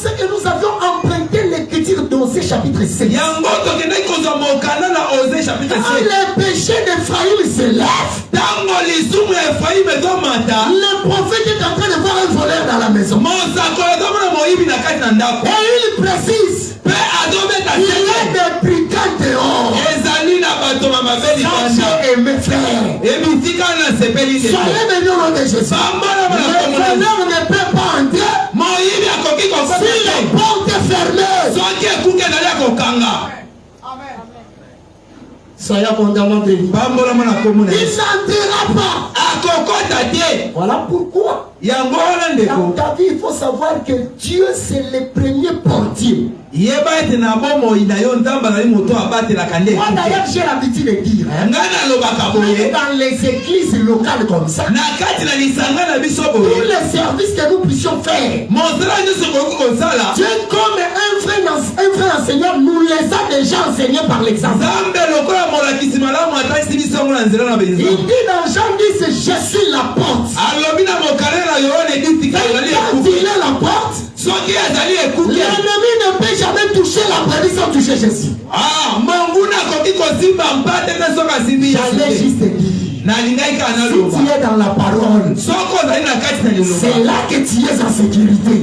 ça que nous avions emprunté l'écriture d'Osée chapitre 6. Les péchés d'Ephraïm s'élèvent. Le prophète est en train de voir un voleur dans la maison. Et il précise, il y a des brigands dehors. Sachez et mes frères, soyez venus au nom de Jésus. Le voleur ne peut pas entrer si la porte est fermée. Soyez abondamment bénis. Il n'entrera pas. Voilà pourquoi dans ta vie, il faut savoir que Dieu c'est le premier portier. Moi d'ailleurs j'ai l'habitude de dire dans les églises locales comme ça, tous les services que nous puissions faire, Dieu comme un vrai enseignant nous les a déjà enseignés par l'exemple. Il dit dans Jean 10, je suis la porte. Quand il est la porte, l'ennemi ne peut jamais toucher la brebis sans toucher Jésus. J'allais juste dire, si tu es dans la parole, c'est là que tu es en sécurité.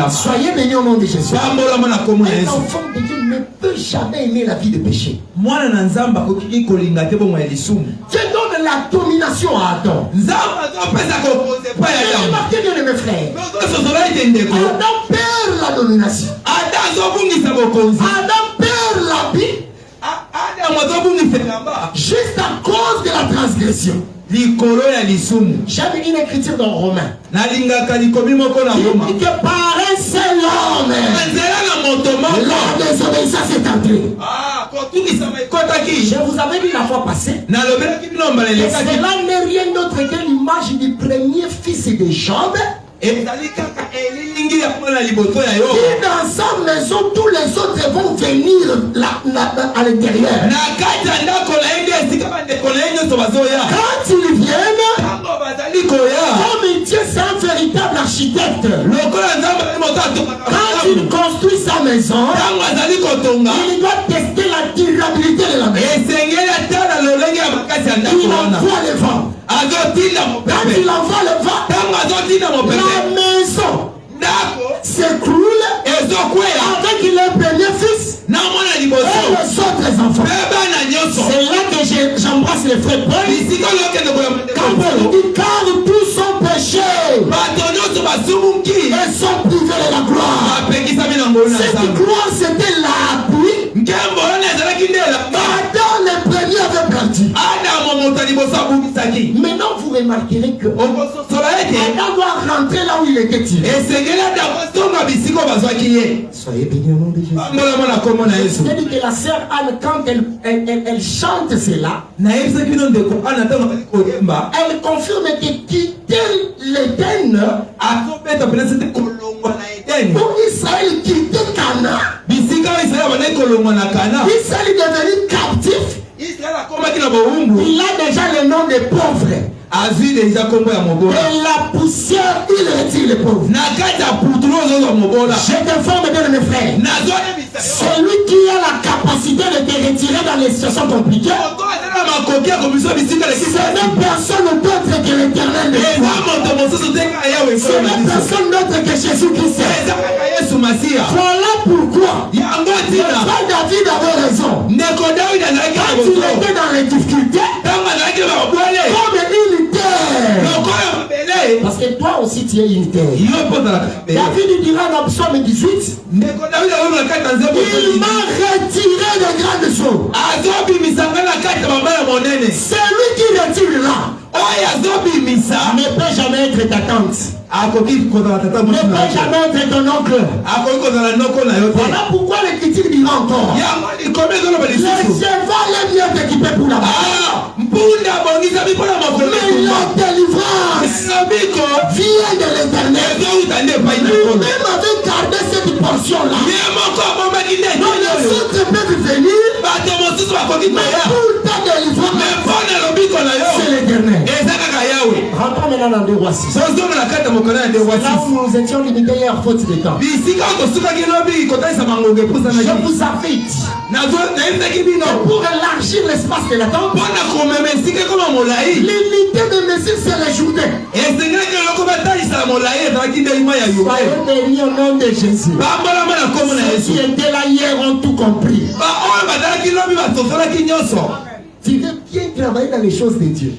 Soyez bénis au nom de Jésus. Un enfant de Dieu ne peut jamais aimer la vie de péché. Dieu donne la domination à Adam. Remarquez bien mes frères, Adam perd la domination. Adam perd la vie juste à cause de la transgression. J'avais une écriture dans Romains. Il dit que par un seul homme, la désobéissance est entrée. Je vous avais dit la fois passée, et cela n'est rien d'autre que l'image du premier fils de Job. Et dans sa maison, tous les autres vont venir à l'intérieur. Quand ils viennent, comme Dieu c'est un véritable architecte, quand il construit sa maison, il doit tester la durabilité de la maison. Il envoie le vent. Quand il envoie le vent, la maison s'écroule avec le premier fils et les autres enfants. C'est là que j'embrasse les frères Paul. Quand Paul dit car tous sont péchés et sont privés de la gloire. Cette gloire c'était l'appui. Adam le premier avait perdu. Maintenant vous remarquerez que Adam doit rentrer là où il était tiré. Soyez bénis au nom de Jésus. C'est dit que la sœur Anne, quand elle chante cela, elle confirme que quitter l'Éden pour Israël quitter Cana. Israël est devenu captif. Il a déjà le nom de pauvre. Et la poussière, il retire les pauvres. Je t'informe bien mes frères. Celui qui a la capacité de te retirer dans les situations compliquées, ce n'est personne d'autre que l'Éternel. Ce n'est personne d'autre que Jésus-Christ. Voilà pourquoi David avait raison. Quand il était dans les difficultés, comme unitaire. Parce que toi aussi tu es unitaire. David dira dans Psaume 18, il m'a retiré de grandes choses. Celui qui retire là ne peut jamais être ta tante. Ne peut jamais être ton oncle. Voilà pourquoi les critiques diront encore. Le cheval est mieux équipé pour la bataille. Mais la délivrance vient de l'Éternel. Lui-même avait gardé cette portion-là. Donc les autres peuvent venir. Mais pour ta délivrance, c'est l'Éternel. Rentrons maintenant dans 2 rois 6. Là où nous étions limités hier, faute de temps. Je vous invite pour élargir l'espace de la tente. L'unité de mesure, c'est les journées. Soyez bénis au nom de Jésus. Ceux qui étaient là hier ont tout compris. Tu veux bien travailler dans les choses de Dieu.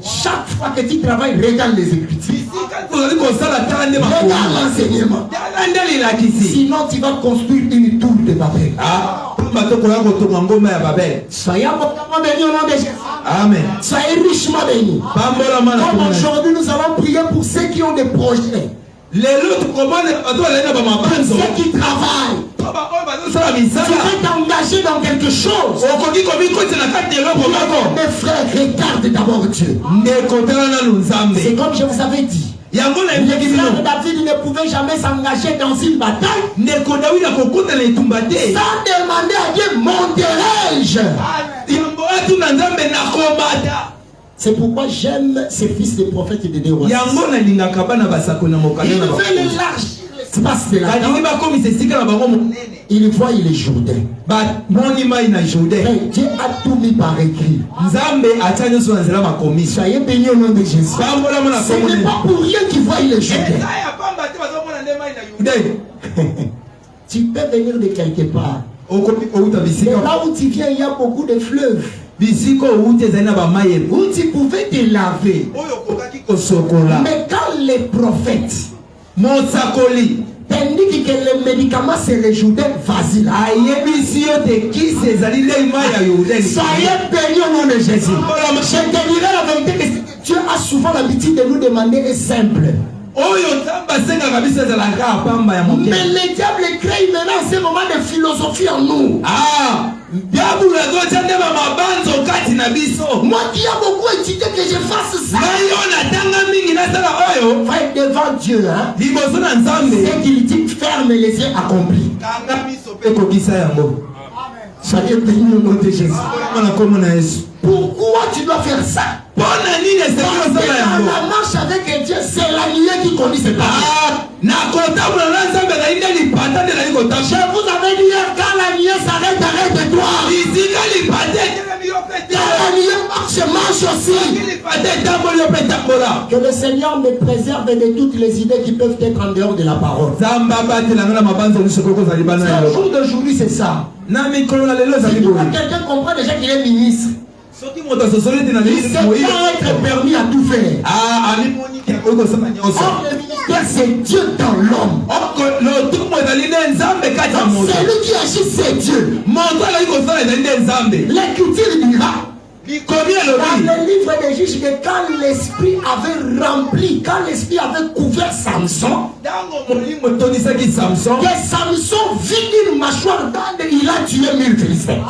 Chaque fois que tu travailles, regarde les Écritures. Regarde l'enseignement. Sinon, tu vas construire une tour de Babel. Soyez abondamment bénis au nom de Jésus. Amen. Soyez richement bénis. Comme aujourd'hui, nous allons prier pour ceux qui ont des projets. Ceux qui travaillent. Tu veux t'engager dans quelque chose. Mes frères, regarde d'abord Dieu. C'est comme je vous avais dit. Les frères de David ne pouvaient jamais s'engager dans une bataille sans demander à Dieu, monterai-je? C'est pourquoi j'aime ces fils des prophètes et des rois. Il veut l'élargir l'espace de la tente. Il voit les Jourdains. Dieu a tout mis par écrit. Soyez bénis au nom de Jésus. Ce n'est pas pour rien qu'il voit les Jourdains. Tu peux venir de quelque part. Mais là où tu viens, il y a beaucoup de fleuves. Où tu pouvais te laver. Mais quand les prophètes t'indiquent que les médicaments c'est les Jourdains, vas-y là. Soyez bénis au nom de Jésus. Je te dirai la vérité que Dieu a souvent l'habitude de nous demander est simple. Mais le diable crée maintenant ce moment de philosophie en nous. Moi qui a beaucoup étudié que je fasse ça. Va être devant Dieu. C'est qu'il dit ferme les yeux accomplis. Soyez bénis au nom de Jésus. Pourquoi tu dois faire ça? Parce que dans la marche avec Dieu, c'est la nuée qui conduit ses pas. Je vous avais dit hier, quand la nuée s'arrête, arrête-toi. Quand la nuée marche aussi. Que le Seigneur me préserve de toutes les idées qui peuvent être en dehors de la parole. Le jour d'aujourd'hui, c'est ça. Si quelqu'un comprend déjà qu'il est ministre, il ne sait pas être permis à tout faire. Or, le ministère, c'est Dieu dans l'homme. Celui qui agit, c'est Dieu. L'Écriture dira dans le livre des Juges que quand l'esprit avait rempli, quand l'esprit avait couvert Samson, que Samson vit une mâchoire d'âne, il a tué 1000 Philistins.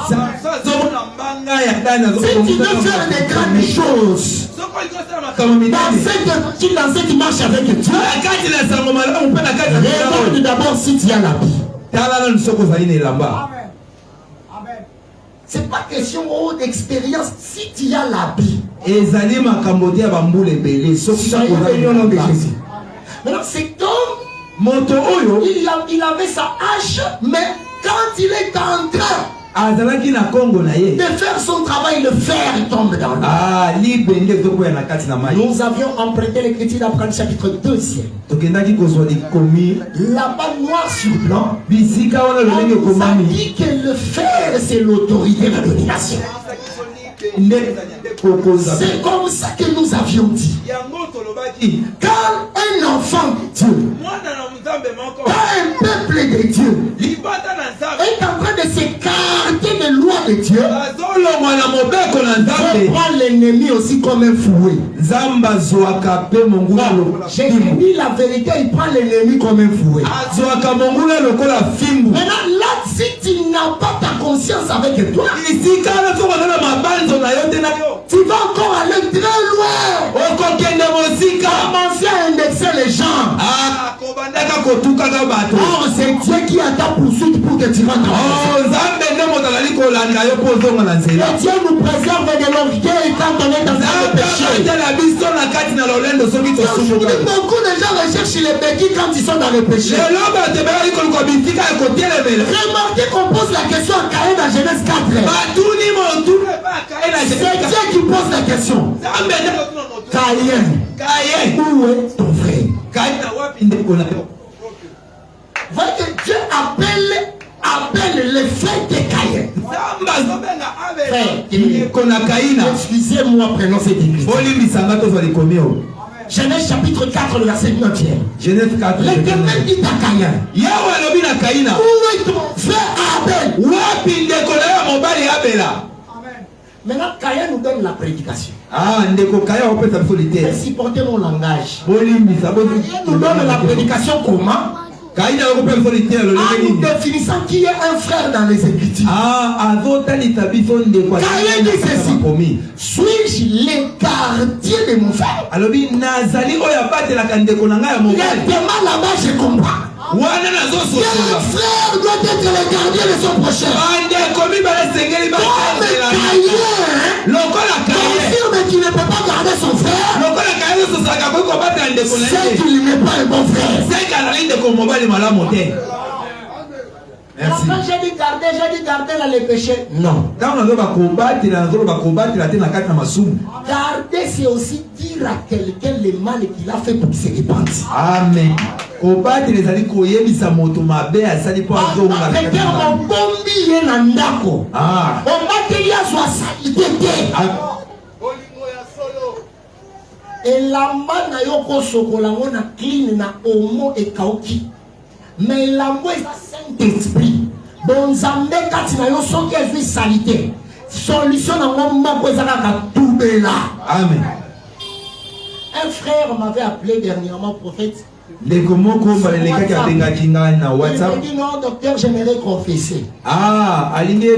Si tu veux faire des grandes choses dans cette marche avec Dieu, regarde d'abord si tu as la vie. C'est pas question d'expérience si tu as la vie. Maintenant, c'est comme il avait sa hache, mais quand il est en train de faire son travail, le fer tombe dans l'eau. Nous avions emprunté l'écriture d'Abraham chapitre 2. Là-bas, noir sur blanc, on nous a dit que le fer, c'est l'autorité de la domination. C'est comme ça que nous avions dit. Quand un enfant de Dieu, quand un peuple de Dieu est en train de s'écarter des lois de Dieu, on prend l'ennemi aussi comme un fouet. J'ai dit la vérité, il prend l'ennemi comme un fouet. Maintenant, là, si tu n'as pas ta conscience avec toi, tu vas encore aller très loin. Commencer à indexer les gens. Oh, c'est Dieu qui a ta poursuite pour que tu rentres. Et Dieu nous préserve de l'orgueil quand on est dans le péché. Beaucoup de gens recherchent les béquilles quand ils sont dans le péché. Remarquez qu'on pose la question à Caïn dans Genèse 4. C'est Dieu qui pose la question. Caïn, où est ton frère? Voyez que Dieu appelle les frères de Caïn. Excusez-moi, prenons cette église. Genèse chapitre 4, le verset 9. Genèse 4. L'Éternel dit à Caïn, où est ton frère Abel? Maintenant, Caïn nous donne la prédication. Supportez mon langage. Caïn nous donne la prédication comment? En nous définissant qui est un frère dans les Écritures. Caïn dit ceci: suis-je le gardien de mon frère? Il est tellement là-bas, je comprends. Un frère doit être le gardien de son prochain. Comme confirme qu'il ne peut pas garder son frère, c'est qu'il n'est pas un bon frère. Merci. Quand j'ai dit garder là les péchés. Non. Garder, c'est aussi dire à quelqu'un le mal qu'il a fait pour qu'il se répande. Amen. elamba na yo kosokola ngo na clean na omo ekauki mais elambo eza Saint-Esprit bonzambe kati na yo soki ezwi salite solution nango moko eza kaka tubela. Amen. Un frère m'avait appelé dernièrement, prophète. Il m'a dit non, docteur, j'aimerais confesser. Il dit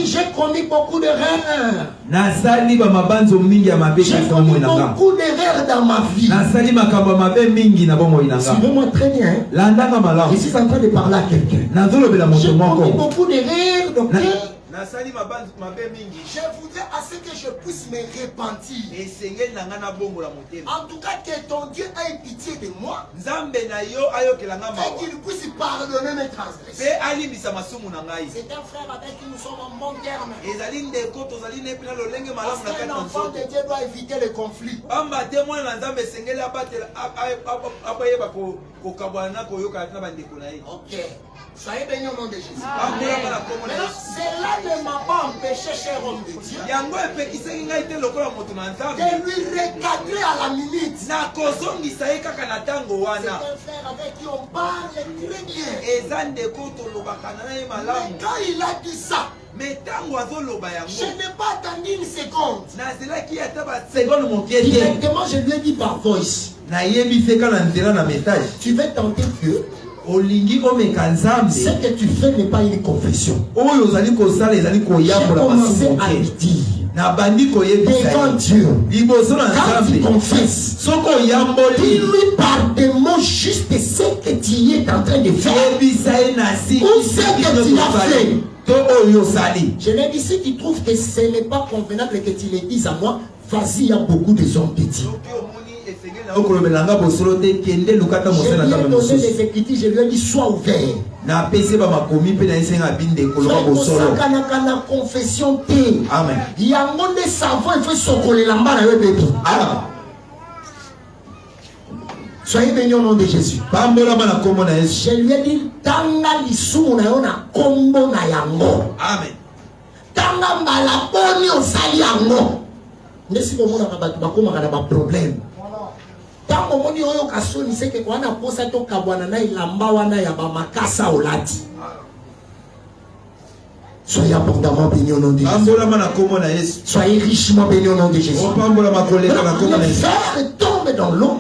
j'ai commis beaucoup d'erreurs. J'ai commis beaucoup d'erreurs dans ma vie. Suivez-moi très bien. Je suis en train de parler à quelqu'un. J'ai commis beaucoup d'erreurs, docteur. Je voudrais à ce que je puisse me repentir. En tout cas, que ton Dieu ait pitié de moi et qu'il puisse pardonner mes transgressions. C'est un frère avec qui nous sommes en bon terme. Parce qu'un enfant de Dieu doit éviter le conflit. Ok. Soyez bénis au nom de Jésus. Cela ne m'a pas empêché, cher homme de Dieu, de lui recadrer à la minute. C'est un frère avec qui on parle très bien. Mais quand il a dit ça, je n'ai pas attendu une seconde. Directement, je lui ai dit par voice: tu veux tenter Dieu? Ce que tu fais n'est pas une confession. J'ai commencé à lui dire devant Dieu, quand tu confesses, dis-lui par des mots juste ce que tu es en train de faire ou ce que tu as fait. Je l'ai dit, si tu trouves que ce n'est pas convenable que tu le dises à moi, vas-y, il y a beaucoup de hommes petits. Je lui ai donné les écritures, je lui ai dit sois ouvert. Confession. Amen. Il y a un monde de savon, il faut s'occoler la main à eux, bébé. Soyez bénis au nom de Jésus. Je lui ai dit tanga lisumu na yona kombo na yango. Amen. Tanga malaboni osali yango. Nesi komona kabatu bakoma kana ba problème. Tango moni oyo kasoni seke kwana posa to kabwana na ilamba wana ya ba makasa olati. Soyez abondamment bénis au nom de Jésus. Soyez richement bénis au nom de Jésus. Le frère tombe dans l'eau.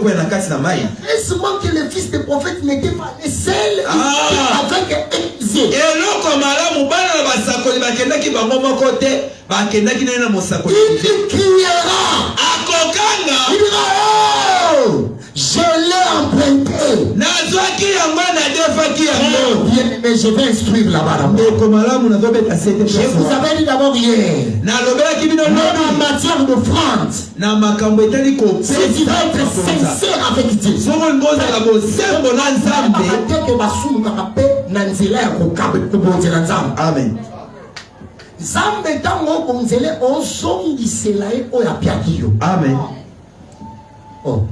Heureusement que le fils de prophète n'était pas le seul avec Élisée. Il criera. Il dira mais je vais instruire là-bas. Je vous avais dit d'abord hier. En matière d'offrande, c'est tu vas être sincère avec Dieu. Amen. Zambe tango bonzele ozongi selae oya piakio. Amen. Oh.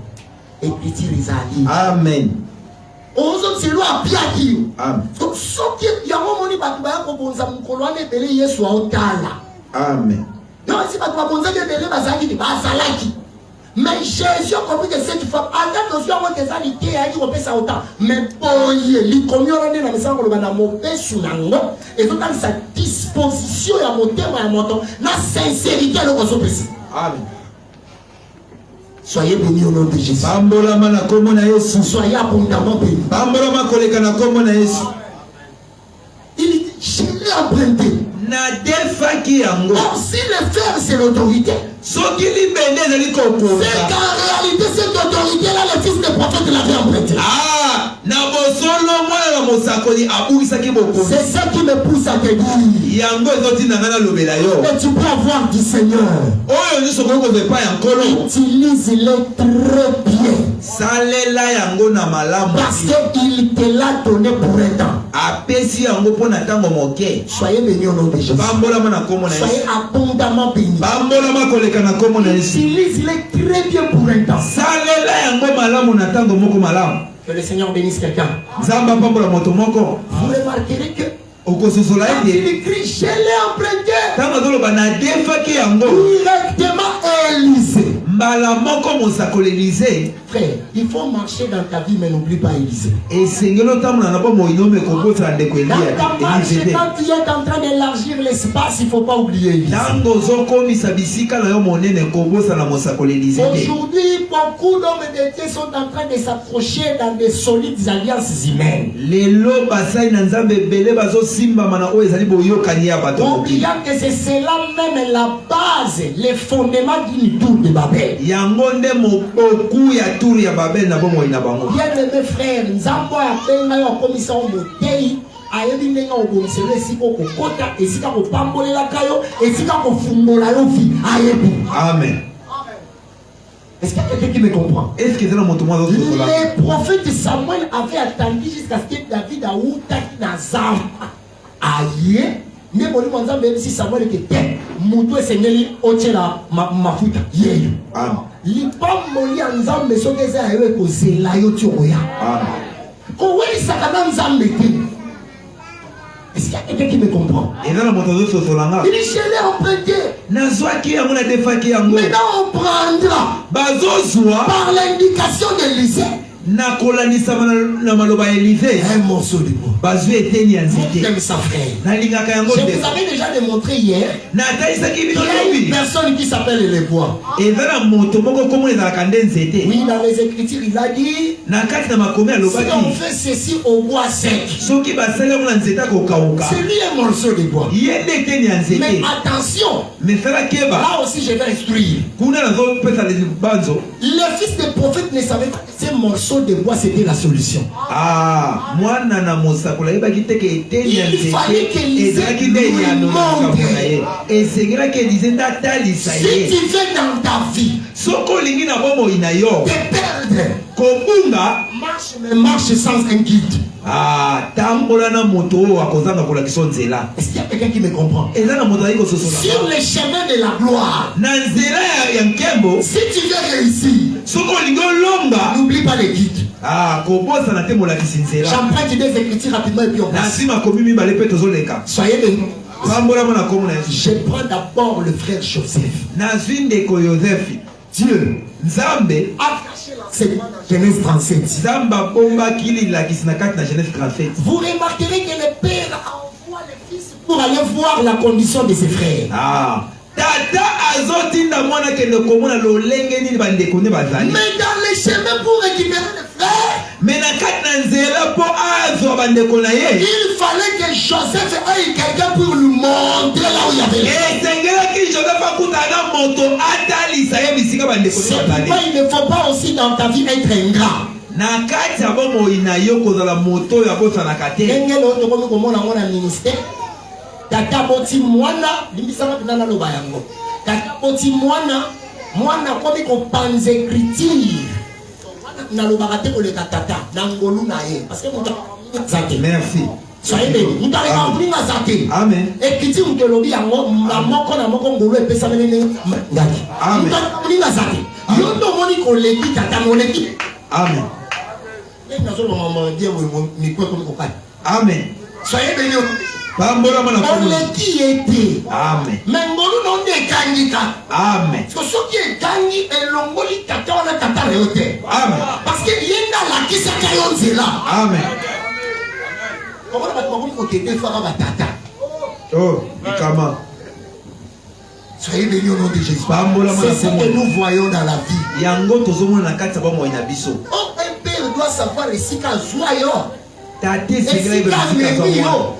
Et petit rizali. Amen. Ozo selo a piakio. Amen. Donc soki yango moni batu ba ko bonza mukolo ane bele Yesu aotala. Amen. Non si batu ba bonza bele bazaki di bazalaki. Mais Jésus a compris que cette femme, attends, nous sommes des alité, il a dit ça autant. Mais pour y aller, comme il y a un message qu'on a monté sur l'angle, et tout dans sa disposition, il y a monté, il y a monté, la sincérité, le ressort précis. Amen. Soyez bénis au nom de Jésus. Soyez abondamment bénis. Il dit, je l'ai emprunté. Or, si le faire, c'est l'autorité. C'est qu'en réalité, cette autorité-là, le fils de prophète l'avait emprunté. C'est ça qui me pousse à te dire. Mais tu peux avoir du Seigneur. Utilise-le très bien. Parce qu'il te l'a donné pour un temps. Soyez bénis au nom de Jésus. Soyez abondamment bénis. Utilise-le très bien pour un temps. Que le Seigneur bénisse quelqu'un. Vous remarquerez que quand il écrit, je l'ai emprunté directement à Élysée. Frère, il faut marcher dans ta vie, mais n'oublie pas Élysée. Dans ta marche, quand tu es en train d'élargir l'espace, il ne faut pas oublier Élysée. Aujourd'hui, beaucoup d'hommes de Dieu sont en train de s'approcher dans des solides alliances humaines. Oubliant que c'est cela même la base, les fondements d'une tour de Babel. Bien-aimés frères, Nzambo a benga yo commission motei ayebi ndenga obomselo esika okokota esika kopambolela kayo esika kofungola yo vie ayebi. Amen. Est-ce qu'il y a quelqu'un qui me comprend? Est-ce que c'est le prophète Samuel avait attendu jusqu'à ce que David a outaki na zamba. Aïe, ne boli manza même si Samuel était mutu esengeli otela mafuta yeyo. Amen. Lipamoli nzambe soki eza ayewe kozela yo ti okoya. Amen. Kowelisaka na nzambe te. Est-ce qu'il y a quelqu'un qui me comprend? Il dit, je l'ai emprunté. Maintenant on prendra par l'indication de l'Élysée un morceau de bois. J'aime ça, frère. Je vous avais déjà démontré hier qu'il y a une personne qui s'appelle le bois. Oui, dans les Écritures, il a dit si on fait ceci au bois sec, c'est lui un morceau de bois. Mais attention, là aussi je vais instruire. Le fils de prophète ne savait pas que ce morceau de bois c'était la solution. Il fallait que l'Église lui montre. Si tu veux dans ta vie te perdre, marche sans un guide. Est-ce qu'il y a quelqu'un qui me comprend? Sur le chemin de la gloire, si tu veux réussir, n'oublie pas les guides. J'emprunte des Écritures rapidement et puis on passe. Soyez bénis. Je prends d'abord le frère Joseph. Dieu a caché l'enseignement dans Genèse 37. Vous remarquerez que le père envoie le fils pour aller voir la condition de ses frères. Tata azotinda mwana kende komona lolenge nini bandeko ne bazali. Mais dans les chemins pour récupérer les frères, mais na kati na nzela po azwa bandeko na ye, il fallait que Joseph ait quelqu'un pour lui montrer là où il y avait. Et sengela ki Joseph akutana moto atalisa ye bisika bandeko ne bazali. Il ne faut pas aussi dans ta vie être ingrat. Na kati ya bomo inayo kozala moto ya bosa na kate. Engelo to komi komona ngona ministère. Tata boti mwana limbisanga pinana loba yango. Tata boti mwana komi ko panze écriture. Na loba kate ko le tata na ngolu na ye parce que mon zate. Merci. Soyez bénis. Nous t'arrivons à venir à zate. Amen. Et qui dit ou te lobi yango na moko na moko ngolu e pesa menene ngaki. Amen. Nous t'arrivons à venir à zate. Yo to moni ko leki tata moleki. Amen. Amen. Soyez bénis. Amen. Qui était? Amen. Mais ngolu non de kangika. Amen. Parce que ce qui est kangi et longoli tata on a tata leote. Amen. Parce que yenda la kisa kayonze là. Amen. Comment on va te défendre ma tata? Oh, comment? Soyez bénis au nom de Jésus. C'est ce que nous voyons dans la vie. Yango tozomo na kati ba mo ina biso. Oh, un père doit savoir ici qu'à joyeux. Tate segla ibe bisika zo.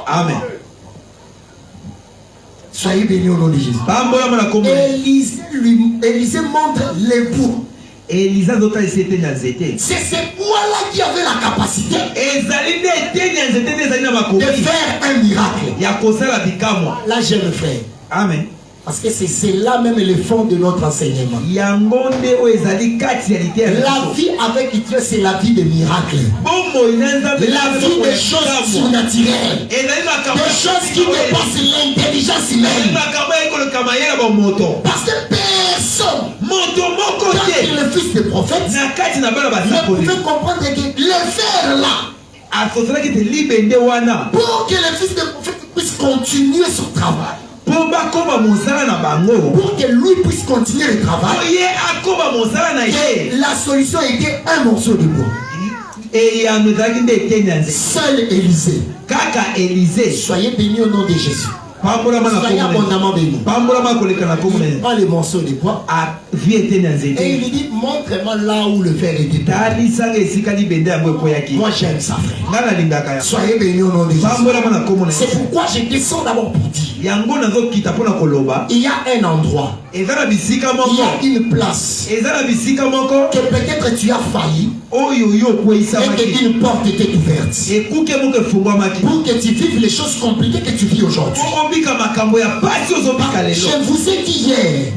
Amen. Soyez bénis au nom de Jésus. Élisée montre l'époux. Elisa dota esete na nzete. C'est ce poids-là qui avait la capacité Ezali ne te na nzete ne ezali na makomi. de faire un miracle. Ya kosala bikamwa. Là, j'ai le frère. Amen. Parce que c'est là même le fond de notre enseignement. Yango nde o ezali kati ya lite. La vie avec Israël, c'est la vie de miracles. La vie des choses surnaturelles. Des choses qui dépassent l'intelligence humaine. Parce que personne, quand il est le fils de prophète, ne pouvait comprendre que le faire là, pour que le fils de prophète puisse continuer son travail. Pour que lui puisse continuer le travail, la solution était un morceau de bois. Seul Élisée. Soyez bénis au nom de Jésus. Soyez abondamment bénis. Pas les morceaux de bois. Et il lui dit, montre-moi là où le verre était. Moi j'aime ça, frère. Soyez bénis au nom de Jésus. C'est pourquoi je descends d'abord pour dire. Il y a un endroit. Il y a une place. Que peut-être tu as failli. Et qu'une porte était ouverte. Pour que tu vives les choses compliquées que tu vis aujourd'hui. Je vous ai dit hier.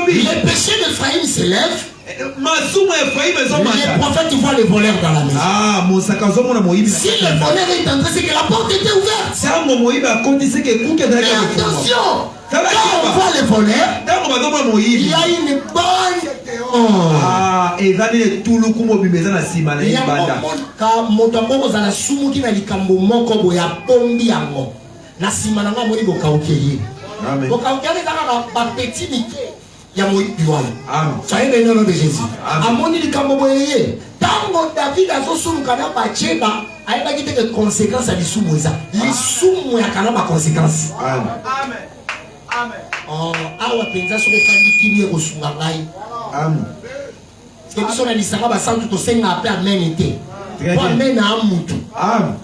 Les péchés d'Ephraïm s'élèvent. Les prophètes voient les voleurs dans la maison. Si le voleur est entré, c'est que la porte était ouverte. Mais attention, quand on voit les voleurs, il y a une bonne dehors. Il y a soyez bénis au nom de Jésus. Amoni likambo boyeye. Tango David azosulu kana bacheba, ayeba kite que conséquence à lisumu eza. Lisumu ya kana ba conséquence. Amen. Amen. Oh, awa penza so fandi kimye ko sunga ngai. Amen. Ce que biso na lisanga ba santu to senga appeler amen été. Pour amen na amutu. Amen.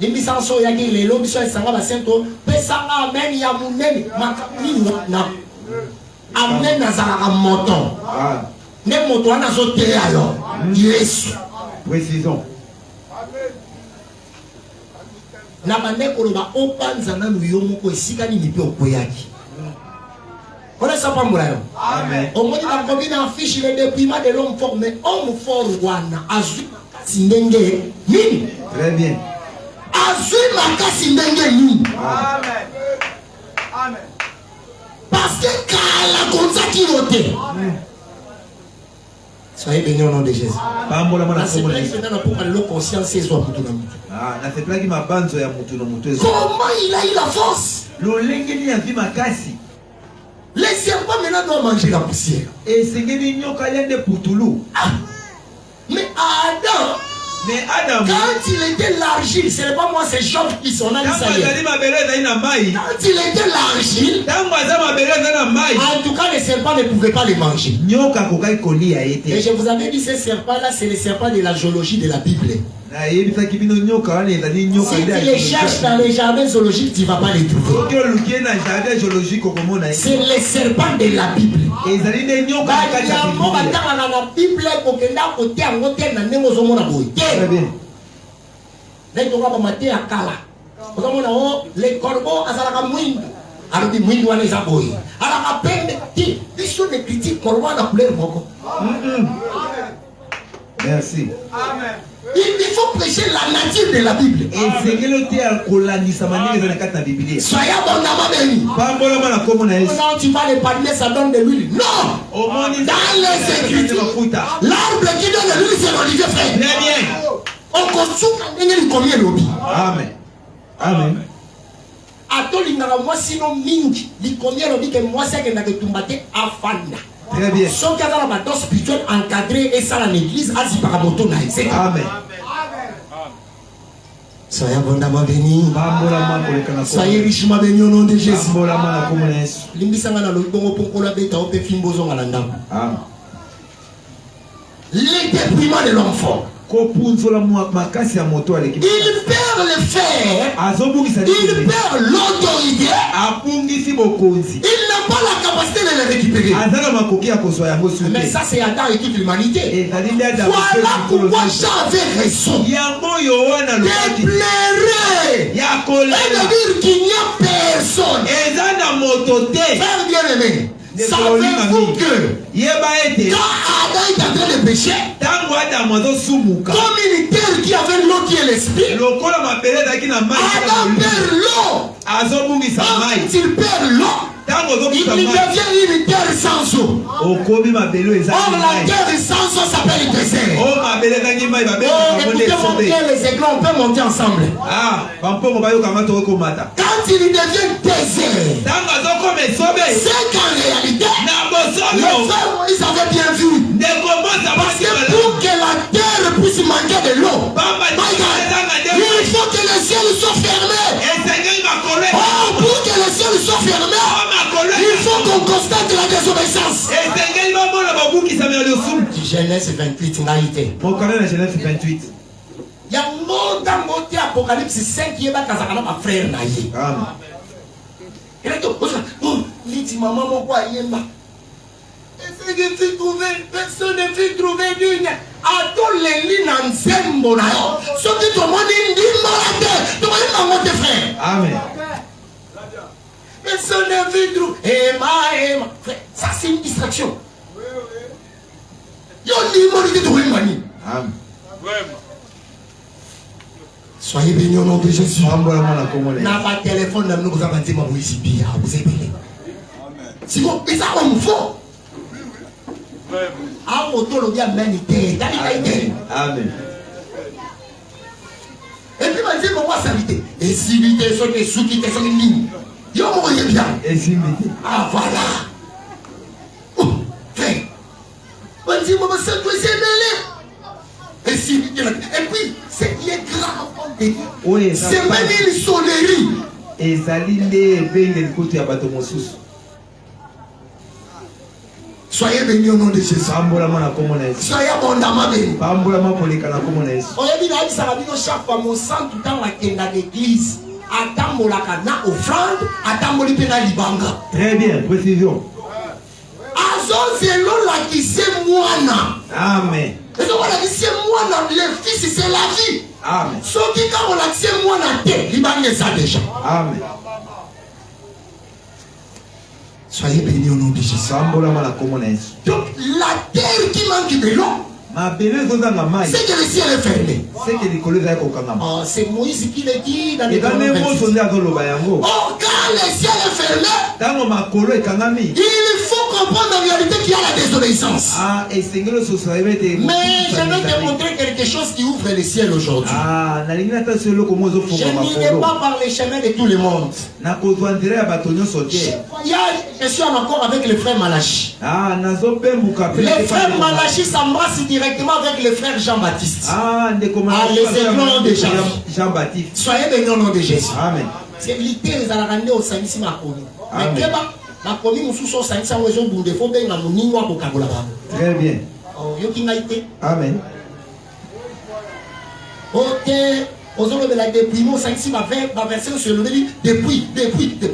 Limbisa so ya ki lelo biso esanga ba sento pesanga amen ya munene makini na. Amen nazalaka moto. Ne moto wana zo te ayo. Yesu. Précisons. Na bande koloba opanza na nuyomo ko esika ni mipe okoyaki. Kona sa pambola yo. Amen. Omoni na kobi na affiche le dépouillement de l'homme fort, mais homme fort wana azui makasi nini? Très bien. Azui makasi nini? Amen. Amen. Parce que Kala Gonza qui votait. Soyez bénis au nom de Jésus. Comment il a eu la force? Les serpents maintenant doivent manger la poussière. Mais Adam, quand il était l'argile, ce n'est pas moi, c'est Job qui s'en a dit ça. Quand il était l'argile, en tout cas, les serpents ne pouvaient pas les manger. Et je vous avais dit, ces serpents-là, c'est les serpents de la géologie de la Bible. Si tu les cherches dans les jardins zoologiques, tu ne vas pas les trouver. C'est les serpents de la Bible. Les corbeaux, alors dit mwindu wana eza boye alors apende ti biso ne critique corbeau na couleur moko. Merci. Amen. Il faut prêcher la nature de la Bible. Soyez abondamment bénis. Non, tu vas les palmer, ça donne de l'huile. Non. Dans les Écritures, l'arbre qui donne de l'huile, c'est l'olivier, frère. Très bien. On construit combien lobby. Amen. Amen. Atolingaka moi sinon mingi likomia lobi que moi c'est que na ketumbate afanda. Très bien. Son cadre la bataille spirituelle encadré et ça l'église azi paramoto na c'est Amen. Soyez abondamment bénis. Soyez richement bénis au nom de Jésus. Limbisanga na lobongo ponkola beta ope fimbozo ngala. Amen. Les déprimants de l'enfant. Il perd le fer. Il perd l'autorité. Il n'a pas la capacité de le récupérer. Mais ça c'est Adam et toute l'humanité. Voilà pourquoi j'avais raison de pleurer et de dire qu'il n'y a personne. Frère bien-aimé, savez-vous que quand Adam est en train de pécher, comme une terre qui avait l'eau qui est l'esprit, Adam perd l'eau. Il perd l'eau. Il devient une terre sans eau. Or la terre sans eau s'appelle désert. Écoutez-moi bien les éclats, on peut monter ensemble. Quand il devient désert, c'est qu'en réalité les frères Moïse avaient bien vu. Parce que pour que la terre puisse manquer de l'eau, il faut que les ciels soient fermés. Oh, pour que les ciels soient fermés, il faut qu'on constate la désobéissance. Genèse 28, naïté. Genèse 28. Il y a un mot dans Apocalypse 5 qui est ma frère naïe. Il est tout. Oh, dit maman, mon quoi, yemba. Personne ne peut trouver digne. Attends les lignes en zembo na yo. Ce qui te montre une digne malade. Tu vas monter frère. Amen. Personne ne peut trouver. Emma. Ça c'est une distraction. Yo ni mon dit trouver mani. Amen. Soyez bénis au nom de Jésus. N'a pas de téléphone, nous vous avons dit ma vous ici bien. Vous êtes bénis. Si vous mais ça on faut. Amen. Et puis, il dit, moi, ça vite. Et si vite, ce qui est sous qui est sur une ligne. Yo, moi, il est bien. Ah, voilà. Oh, frère. On dit, moi, c'est toi, c'est mêlé. Et si vite, et puis, c'est qui est grave. C'est même une sonnerie. Et ça l'île de côté à bateau Mossus. Soyez bénis au nom de Jésus. Soyez abondamment bénis. On a dit chaque fois mon sang tout le temps à l'église. Atambolaka na offrande, atamboli pena libanga. Très bien, précision. Azon zelo la qui c'est moana. Amen. Et donc on a dit c'est moana, le fils c'est la vie. Amen. Ce qui quand on a dit c'est moana, libanga ça déjà. Amen. Soyez bénis au nom de Jésus. Donc la terre qui manque de l'eau, c'est que le ciel est fermé. C'est Moïse qui le dit dans les Oh, quand le ciel est fermé, il faut comprendre en réalité qu'il y a la désobéissance. Mais je vais te montrer quelque chose qui ouvre le ciel aujourd'hui. Je n'irai pas par les chemins de tout le monde. Je suis en accord avec le frère Malachi. Le frère Malachi s'embrasse directement avec le frère Jean-Baptiste. Les éclats de Jean-Baptiste. Soyez bénis au nom de Jésus. Amen. C'est l'idée de la ramener au Saint-Ici Makomi. Mais Makomi nous sous son Saint-Ici en raison de défaut, ben na moni wa bokabola. Très bien. Oh, yo qui n'a été. Amen. Ok. Aujourd'hui, depuis mon 5-6 ma version sur le dit depuis.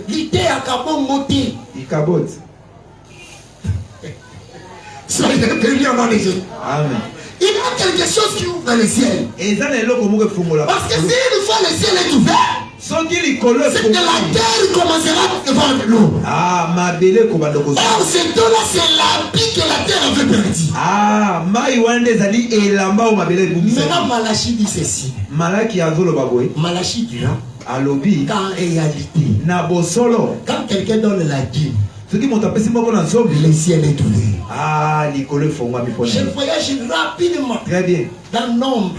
L'idée à Cabot monté. Il cabote. Soyez bénis en nom de Jésus. Amen. Il y a quelque chose qui ouvre le ciel. Et ça n'est pas comme parce que si une fois le ciel est ouvert, c'est que la terre commencera à recevoir de l'eau. Ah, ma belle komandoko. Or, cette eau-là, c'est l'habit que la terre avait perdu. Ah, mai wande zali elamba o mabele bumisa. Maintenant, Malachie dit ceci. Malaki azolo baboy. Malachie dira. Alobi. Qu'en réalité, na bosolo. quand quelqu'un donne la dîme, ce qui monte à pessi moko na zombie. Le ciel est ouvert. Ah, l'icole fonga mi pona. Je voyage rapidement. Très bien. Dans Nombre.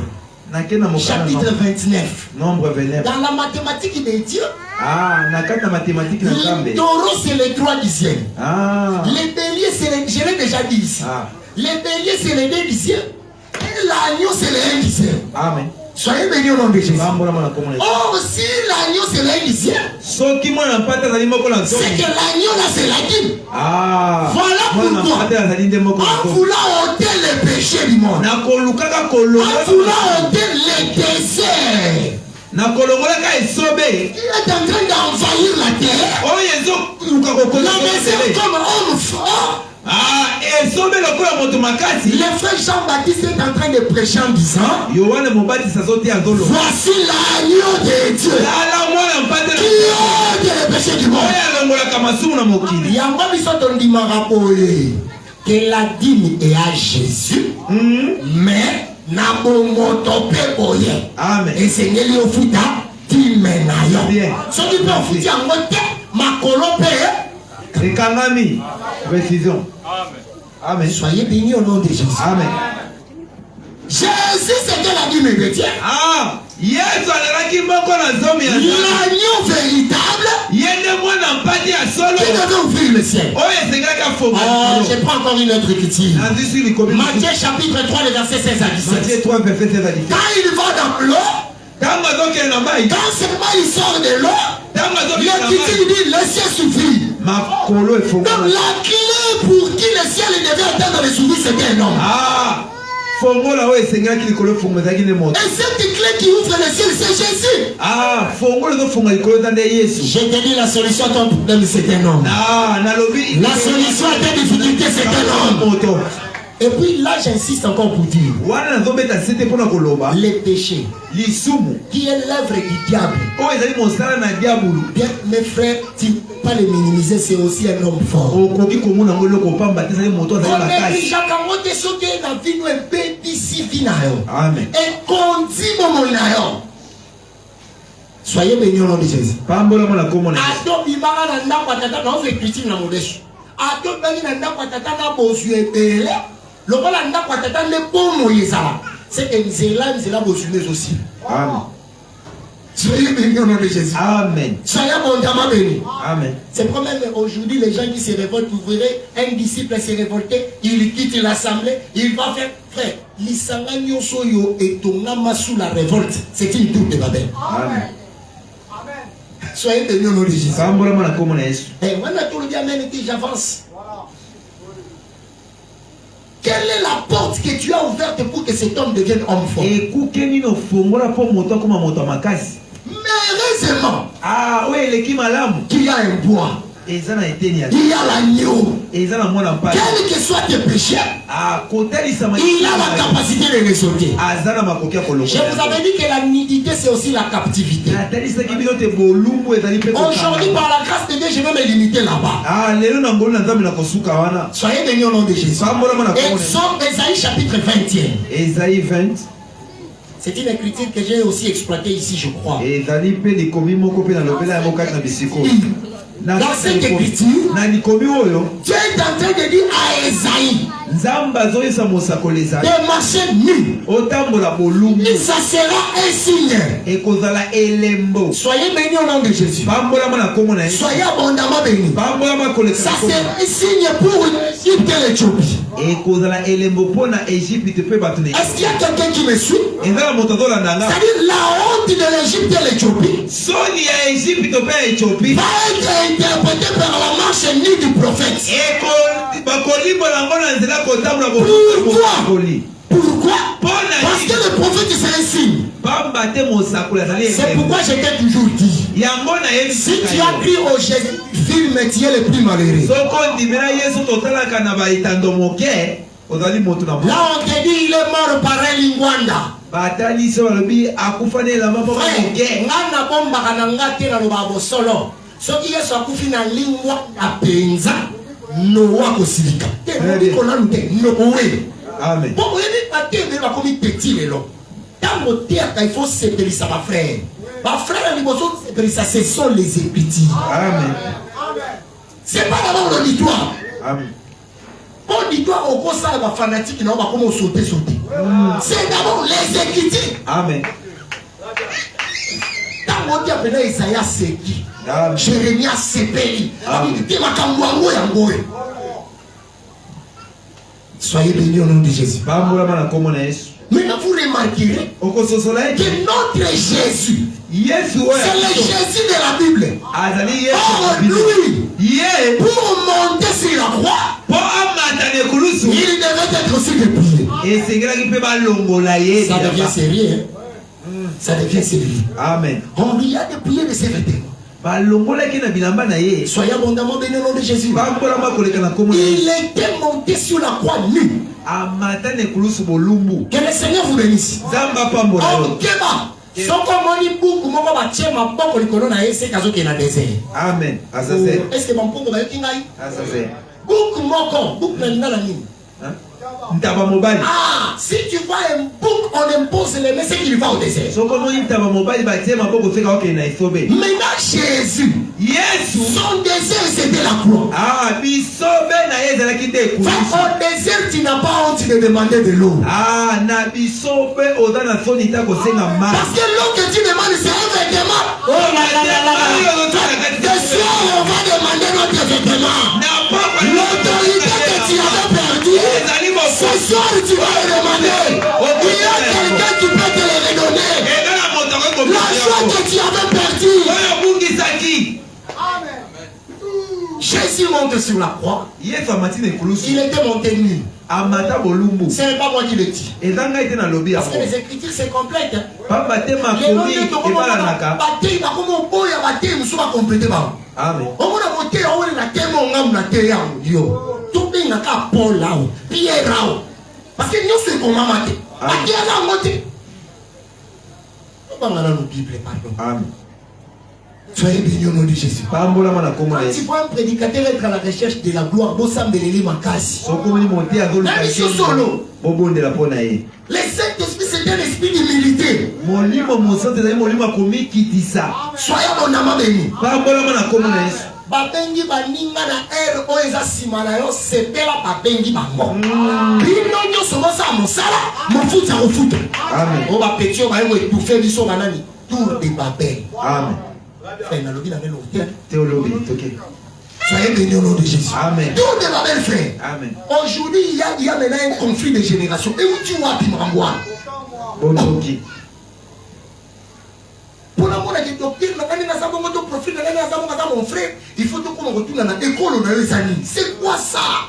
Chapitre 29. Nombre 29. Dans la mathématique des dieux. Ah, nakata mathématique na kambe. Les taureaux, c'est les trois du ciel. Ah. Les béliers, c'est les... Je l'ai déjà dit ici. Ah. Les béliers, c'est les deux du ciel. Et l'agneau, c'est les un du ciel. Amen. Soyez bénis au nom de Jésus. Oh, si l'agneau, c'est l'un du ciel. C'est que l'agneau, là, c'est la dîme. Ah. Voilà pourquoi. En voulant ôter les péchés du monde. En voulant ôter les déserts. Il est en train d'envahir la terre. La désert comme homme fort. Ah, et sauver le corps de Makati. Le frère Jean-Baptiste est en train de prêcher en disant voici l'agneau de Dieu qui ôte les péchés du monde. Il y a un peu de que la dîme est à Jésus, mais n'a pas motope boye. Amen. Et c'est né au futa dîme nayo. Ce qui peut en futa en moté ma colope. Et Kangami, précision. Amen. Soyez bénis au nom de Jésus. Amen. Jésus, c'était la dîme de Dieu. Ah, yes, l'agneau véritable. Qui devait ouvrir le ciel. Je prends encore une autre écriture. Matthieu chapitre 3, le verset 16 à 17. Matthieu 3, verset 16 à 17. Quand il va dans l'eau, quand seulement il sort de l'eau, l'écriture dit le ciel suffit. Donc la clé pour qui le ciel devait atteindre le souffle, c'était un homme. Ah. Et cette clé qui ouvre le ciel, c'est Jésus. Ah, je te dis la solution à ton problème, c'est un homme. La solution à tes difficultés, c'est un homme. Et puis là, j'insiste encore pour dire les péchés qui est l'œuvre du diable. Bien, mes frères, tu ne peux pas les minimiser, c'est aussi un homme fort. Amen. Et conduit mon nayo. Soyez bénis au nom de Jésus. Ado bimara na ndako tata na écriture na modèche. Ado bani na ndako tata na bosu ebele. Lokola ndako tata ne bomo yezala. C'est que nzela bosu mais aussi. Amen. Soyez bénis au nom de Jésus. Amen. Soyez abondamment bénis. Amen. C'est pour même aujourd'hui les gens qui se révoltent, vous verrez un disciple se révolter, il quitte l'assemblée, il va faire frère. L'isanga nyosoyo et tonama sous la révolte. C'est une tour de Babel. Amen. Soyez bénis au nom de Jésus. Et moi, tout le bien même que j'avance. Quelle est la porte que tu as ouverte pour que cet homme devienne homme fort? Mais heureusement, qu'il y a un bois. Il y a l'agneau. Quel que soit tes péchés, il a la capacité de les sauter. Je vous avais dit que la nudité c'est aussi la captivité. Aujourd'hui par la grâce de Dieu je vais me limiter là-bas. Soyez bénis au nom de Jésus. Ésaïe chapitre 20. Ésaïe 20. C'est une écriture que j'ai aussi exploitée ici je crois. Dans cette écriture, Dieu est en train de dire à Esaïe de marcher nu. Et ça sera un signe. Soyez bénis au nom de Jésus. Soyez abondamment bénis. Ça sera un signe pour l'Égypte et l'Éthiopie. Est-ce qu'il y a quelqu'un qui me suit? C'est-à-dire la honte de l'Égypte et l'Éthiopie va être interprété par la marche nue du prophète. Pourquoi? Parce que le prophète L'évite, c'est un signe. C'est pourquoi je t'ai toujours dit. Si tu as cru au film, tu es le plus malheureux. Là, on te dit il est mort par un lingwanda. Soki Yesu akufi na lingwa apenza noa kosilika te ko na nte noé. Amen. Bon yebi atende ba komi petit lelo. Tango terre il faut séparisser ma frère. Ma frère liboso séparisser ce sont les épitires. Amen. C'est pas d'abord l'auditoire. Amen. Auditoire au conseil ba fanatique na ba komo sauter. C'est d'abord les écritures. Amen. Tango dia pena Isaïa seki. Jérémie sepeli. Soyez bénis au nom de Jésus. Maintenant vous remarquerez que notre Jésus, c'est le Jésus de la Bible. Or lui, pour monter sur la croix, il devait être aussi dépouillé. Ça devient sérieux. Ça devient sérieux. Amen. On lui a dépouillé de ses vêtements. Soyez abondamment bénis au nom de Jésus. Il était monté sur la croix nu. Que le Seigneur vous bénisse. Amen. Est-ce que mon pouco va être ah, si tu vois un bouc, on impose les messieurs qui va au désert. Maintenant Jésus, son désert c'était la croix. Au désert tu n'as pas honte de demander de l'eau. Parce que l'eau que tu demandes c'est un vêtement. Oh là là là là. Ce soir on va demander notre vêtement. L'autorité que tu avais perdue, ce soir tu vas le demander. Il y a quelqu'un qui peut te le redonner. La joie que tu avais perdue. Jésus monte sur la croix. Il était monté nu. Ce n'est pas moi qui le dis. Parce que les écritures c'est complète. Amen. Parce que nous sommes comme Mamate. Amen. Soyez bénis au nom de Jésus. Quand tu vois un prédicateur être à la recherche de la gloire, le Saint-Esprit c'est un esprit d'humilité. Soyez abondamment bénis. Babengi baninga na air oeza simana yo sepela babengi bango. Bino nyoso bosa mosala mofuta ofuta. Amen. O ba petio ba yo étouffer biso banani tour de Babel. Amen. Frère, théologie, ok. Soyez bénis au nom de Jésus. Amen. Tour de Babel, frère. Amen. Aujourd'hui, il y a maintenant un conflit de génération. Et où tu vois Bimangwa? Bon, ok. Pour la monnaie de doctrine, mon frère, il faut qu'on retourne dans l'école dans les années. C'est quoi ça?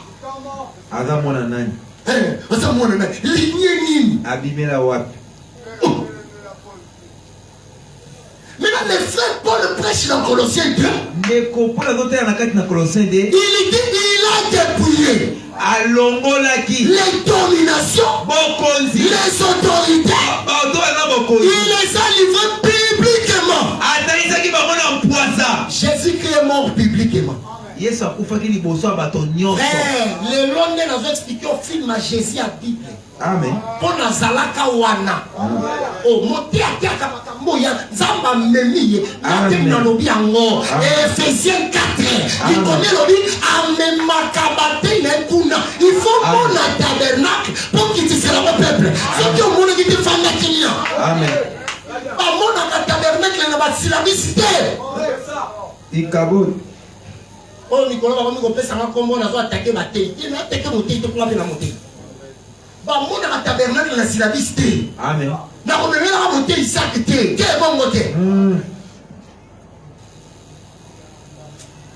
Adam mon anani. Adam mon anani. Lignée. Abimela wap. Maintenant, le frère Paul prêche dans Colossiens 2. Il dit il a dépouillé les dominations, les autorités. Il les a livrées publiquement. Jésus-Christ est mort publiquement. Le lendemain, nous avons expliqué au film à Jésus à Bible. Amen. Pour Nazalaka wana. Oh, monter à terre comme ça. Zamba memi. Natem na lobi ango. Ephésiens 4. Il connaît lobi. Amen makabate na kuna. Il faut mon tabernacle pour qu'il te sera au peuple. C'est que mon qui te fait la kinia. Amen. Pas mon tabernacle na basilabisité. Ikabot. Oh Nicolas va nous faire ça comme on a attaqué ma tête. Il n'a attaqué mon tête pour la monter. Bah mon tabernacle la syllabiste. Amen. Na on va monter Isaac té. Quel bon monter.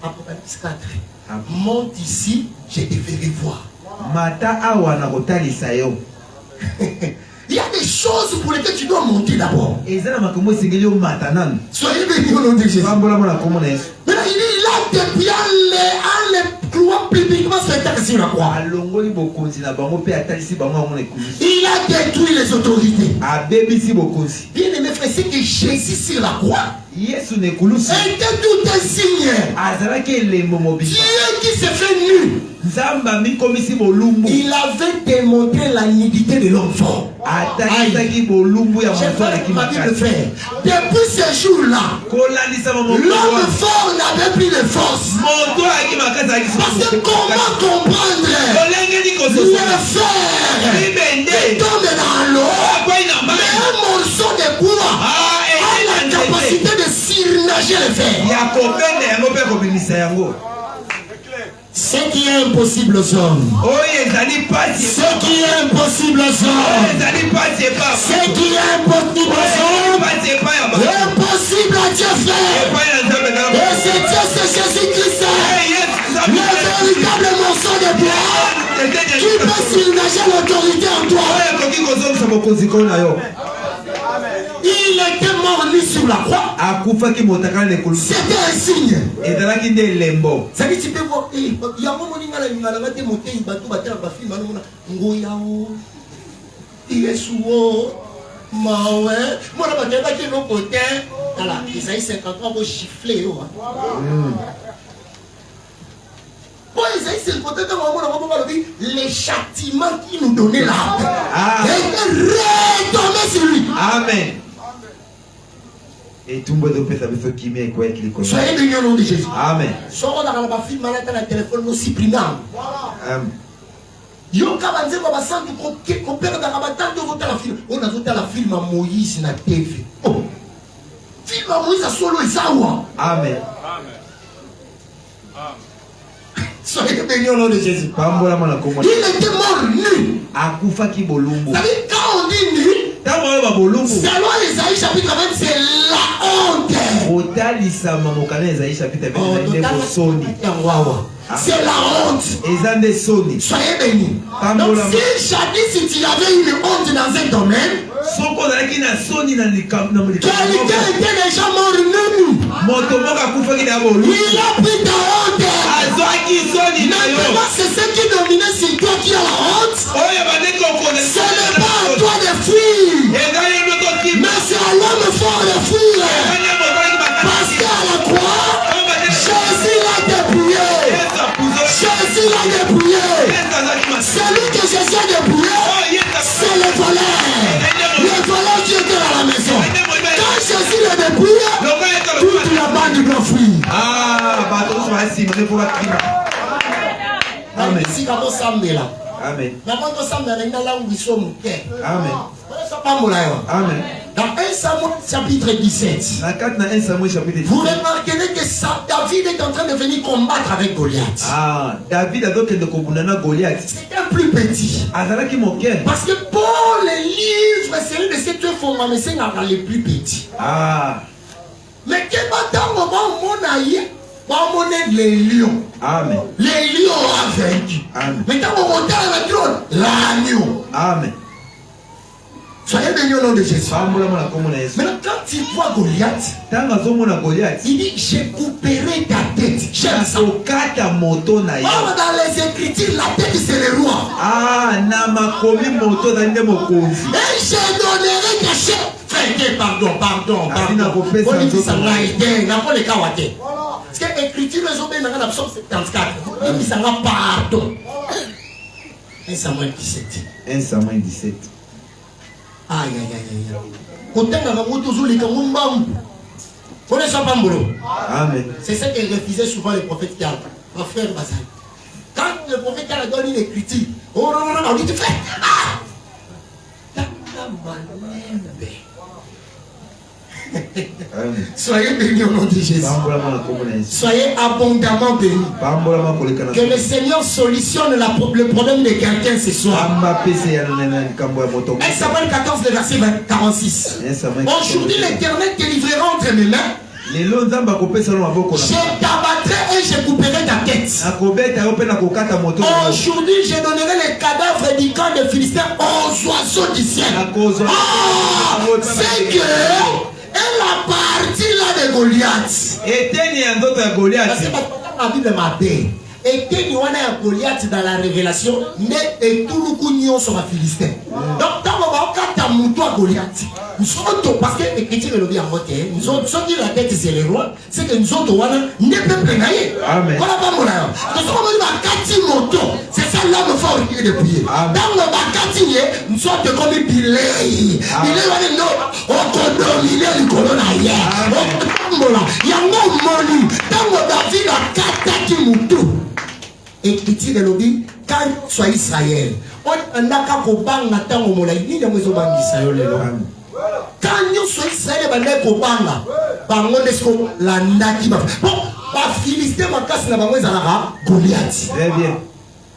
Apocalypse 4. Monte ici, je te ferai voir. Mata awa na kotalisa yo. Il y a des choses pour lesquelles tu dois monter d'abord. Soyez bénis au nom de Jésus. Maintenant, il dit là, depuis en les clouant publiquement spectacle sur la croix. Il a détruit les autorités. Bien aimé frère, c'est que Jésus sur la croix était tout un signe. Dieu qui s'est fait nu. Il avait démontré la nudité de l'homme fort. J'ai fait ma Bible frère. Depuis ce jour-là, l'homme fort n'avait plus de force. Parce que comment comprendre le fer qui tombe dans l'eau, mais un morceau de bois a la capacité de surnager le fer. Ce qui est impossible aux hommes. Ce qui est impossible aux hommes. Ce qui est impossible aux hommes. Impossible à Dieu frère. Et c'est Dieu, c'est Jésus-Christ. Le véritable morceau de bois qui peut surnager l'autorité en toi. Il était mort lui sur la croix. C'était un signe. Ça dit tu peux voir. Il y a un moment où il y a un monté, il bateau battu dans la film. Il est sous Maoué. Moi, je vais te dire côté. Voilà, Isaïe 53 va gifler. Bon, Isaïe 53, les châtiments qu'il nous donnait là étaient retombés sur lui. Amen. Et tout le monde peut savoir ce qui m'est quoi avec les connaissances. Soyez bénis au nom de Jésus. Amen. Sors dans la film, malade dans le téléphone, nous supprimons. Yo kabanze kwa basantu ko père dans la bataille de voter la film. On a voté la film à Moïse na TV. Oh. Film à Moïse à solo et sawa. Amen. Soyez bénis au nom de Jésus. Il était mort nu. Akufaki bolumbu. Ça veut dire quand on dit nu, selon Isaïe chapitre 20, c'est la honte. C'est la honte. Soyez bénis. Donc si jadis si tu avais une honte dans un domaine, quelqu'un était déjà mort nu. Il a pris ta honte. Maintenant c'est ce qui dominait sur toi qui a la honte. Ce n'est pas à toi de fuir, mais c'est à l'homme fort de fuir. Parce qu'à la croix, Jésus l'a dépouillé. Jésus l'a dépouillé. Celui que Jésus a dépouillé, c'est le voleur. Le voleur qui était dans la maison. Quand Jésus l'a dépouillé, toute la bande doit fuir. Amen. Si quand on s'en met là. Amen. Amen. Amen. Dans 1 Samuel chapitre 17, vous remarquerez que David est en train de venir combattre avec Goliath. David a d'autres de Goliath. C'est un plus petit. Parce que pour les livres, c'est l'un de ces deux formats, mais c'est les plus petits. Mais que maintenant, on les lions. Amen. Les lions ont vaincu. Maintenant, on regarde le trône. L'agneau. Amen. Soyez bénis au nom de Jésus. Maintenant, quand tu vois Goliath, il dit je couperai ta tête. J'aime ça. Or, dans les Écritures, la tête c'est le roi. Et je donnerai ta chair. Pardon. On dit ça va aider. N'a les kawate. Parce que l'écriture, les hommes, dans l'absence 74. Il dit ça va pardon. 1 Samuel 17. 1 Samuel 17. Aïe. Amen. C'est ça qu'elle refusait souvent les prophètes qui ont. Mon frère Bazal. Quand le prophète a donné l'écriture, on dit tu fais. Soyez bénis au nom de Jésus. Soyez abondamment bénis. Que le Seigneur solutionne le problème de quelqu'un ce soir. Samuel 14, le verset 46. Aujourd'hui, l'Éternel te livrera entre mes mains. t'abattrai et je couperai ta tête. Aujourd'hui, je donnerai les cadavres du camp des Philistins aux oiseaux du ciel. C'est que elle a parti là de Goliath. Parce que la Bible m'a dit. Et que nous avons Goliath dans la révélation, mais et tout le coup nous sommes Philistins. Donc dans le moment où tu as monté Goliath, nous sommes tous parce que les chrétiens le disent en mode, nous sommes qui la tête c'est les rois, c'est que nous autres on ne peut pas gagner. Amen. Voilà pas mon âme. Nous sommes en Bakati moto, c'est ça l'homme fort qui est de prier. Dans le Bakati nous sommes comme des pilets. Il est non, on domine le colon ailleurs. Il y a un moni. Dans le David a Kataki moto. Et petit de l'objet, quand soit Israël, on n'a qu'à combattre dans le monde, il y a des gens Israël. Quand nous sommes Israël, on a combattre. Par mon escroc, la naki va. Bon, la Philistin m'a cassé la main à Goliath. Très bien.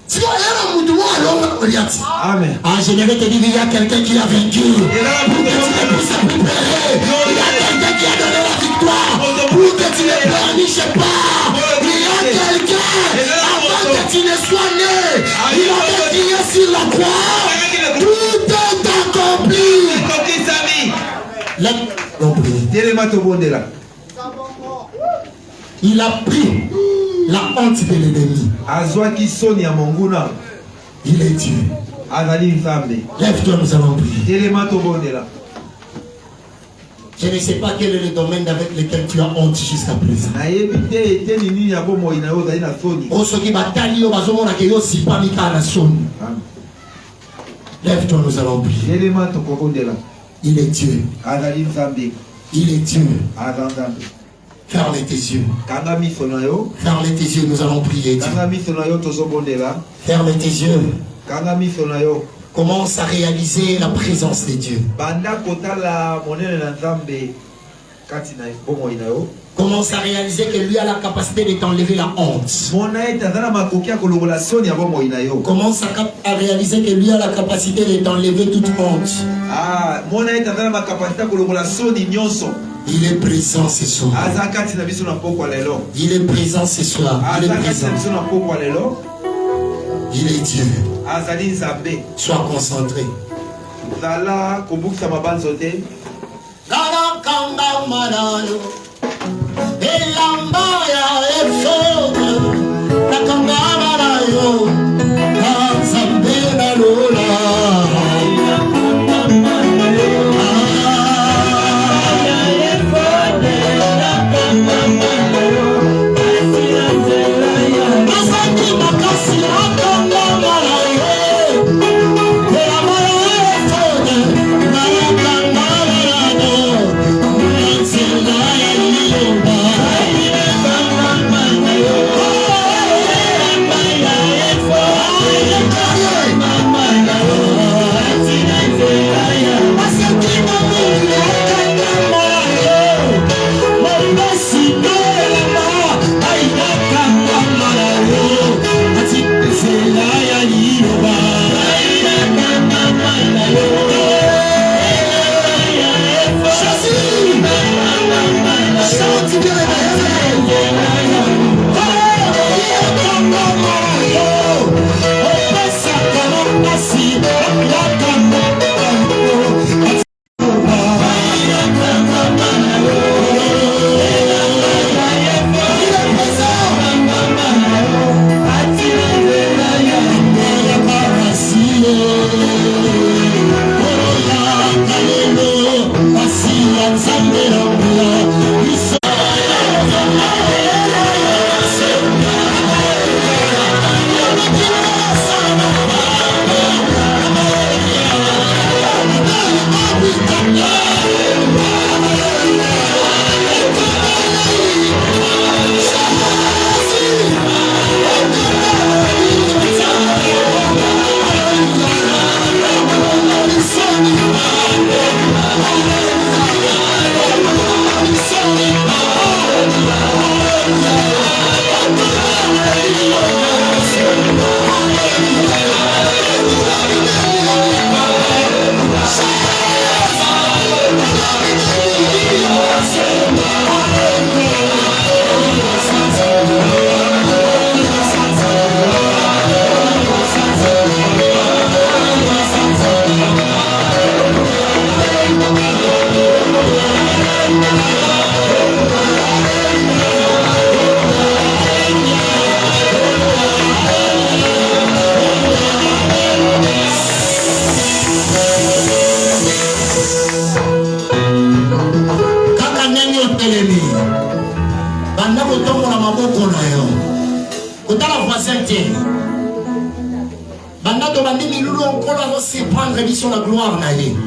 Si on a un mouvement, alors Goliath. Amen. Ah, je vais te dire, il y a quelqu'un qui a vaincu. Pour que tu ne puisses pas préparer. Il y a quelqu'un qui a donné la victoire. Pour que tu ne pernisses pas. Il y a quelqu'un. Que tu ne sois né, il avait crié sur la croix, tout est accompli. Il a pris la honte de l'ennemi. Il est Dieu. Lève-toi, nous allons prier. Je ne sais pas quel est le domaine avec lequel tu as honte jusqu'à présent. Lève-toi, nous allons prier. Il est Dieu. Il est Dieu. Ferme tes yeux. Ferme tes yeux, nous allons prier. Ferme tes yeux. Commence à réaliser la présence de Dieu. Commence à réaliser que lui a la capacité de t'enlever la honte. Commence à réaliser que lui a la capacité de t'enlever toute honte. Il est présent ce soir. Il est présent ce soir. Il est présent. Il est Dieu. Sois concentré.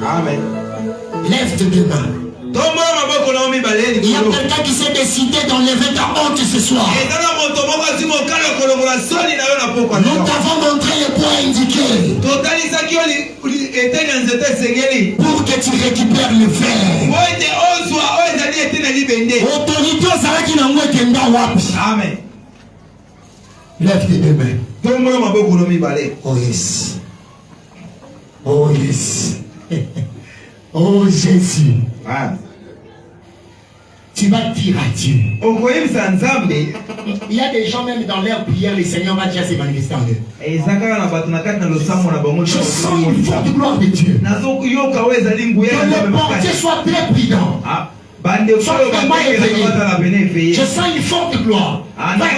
Amen. Lève tes deux mains. Il y a quelqu'un qui s'est décidé d'enlever ta honte ce soir. Nous t'avons montré les points indiqués pour que tu récupères le verre. Autorité aux qui n'ont pas Amen. Lève tes deux mains. Oh yes. Oh yes. Oh Jésus. Tu vas dire à Dieu. Il y a des gens même dans leur prière, le Seigneur va déjà se manifester en eux. Je sens une forte gloire de Dieu. Que les portiers soient très prudents. Sois vraiment éveillé. Je sens une forte gloire. Amen.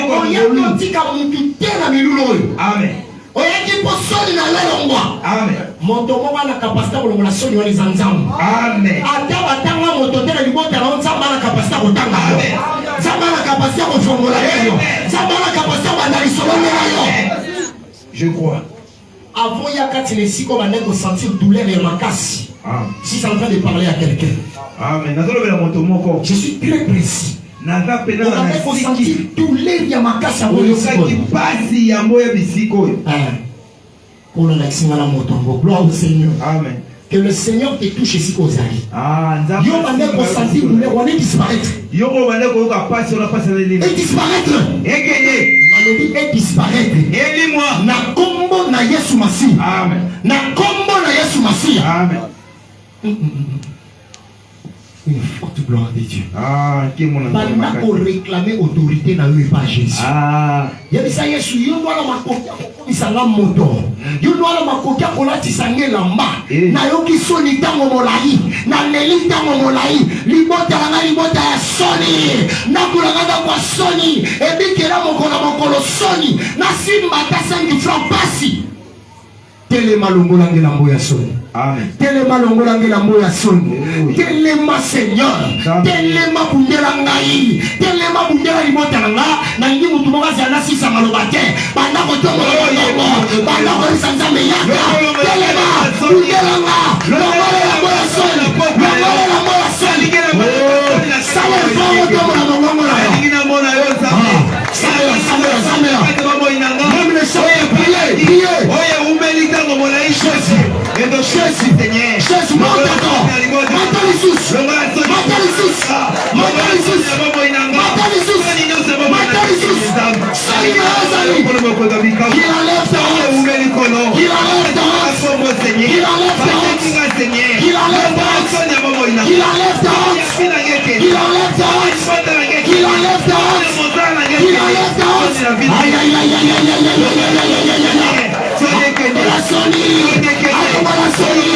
Amen. Motomo wana kapasita kolongola soni wali zanzamu. Amen. Ata batanga mototela libota na nzamba na kapasita kotanga. Amen. Nzamba na kapasita kofongola yo. Nzamba na kapasita bandali solongola yo. Je crois. Avant yakati les siko bande ko sentir douleur et makasi. Si c'est en train de parler à quelqu'un. Amen. Je suis très précis. On a sentir douleur et makasi à gloire au Seigneur. Amen. Que le Seigneur te touche ici aux amis. Yo bande ko sentir douleur, on est disparaître. Et disparaître. Et disparaître. Na kombo na Yesu Masi. Amen. Na kombo na Yesu Masi. Amen. Une forte gloire de Dieu. Banda pour réclamer autorité dans le pas Jésus. Il y a ça Yesu yo doit la makokia ko bisanga moto. Yo doit la makokia ko lati sange lamba. Na yo ki soni tango molai. Na neli tango molai. Libota nga libota ya soni. Na kulanga kwa soni. Ebikela mokolo soni. Na simba ta 5 francs pasi. Telema longola ngela mboya soni. Amen. Telema longola ngela mboya soni. Telema Seigneur. Telema bundela ngai. Telema bundela libota nga. Na ngi mutu moka zana sisa malobate. Banda ko tongo longo. Banda ko sanzame yaka. Telema bundela nga. Longola la mboya soni. Longola la mboya soni. Sale fongo tongo la longola. Ndingina mona yo zambe. Samela. Même les chants prier. Oye umelita ngomola Jésus. Et de Jésus Seigneur. Jésus monte encore. Monte les sous. Monte les sous. Monte les sous. Monte les sous. Monte les sous. Salut Azali. Il enlève ta honte. Il enlève ta honte. Il enlève ta honte. Il enlève ta honte. Il enlève ta honte. Il enlève ta honte. Il enlève ta honte. Il enlève ta honte. Il enlève ta honte. Aïe aïe aïe aïe aïe aïe aïe aïe aïe aïe. La Sony. La Sony.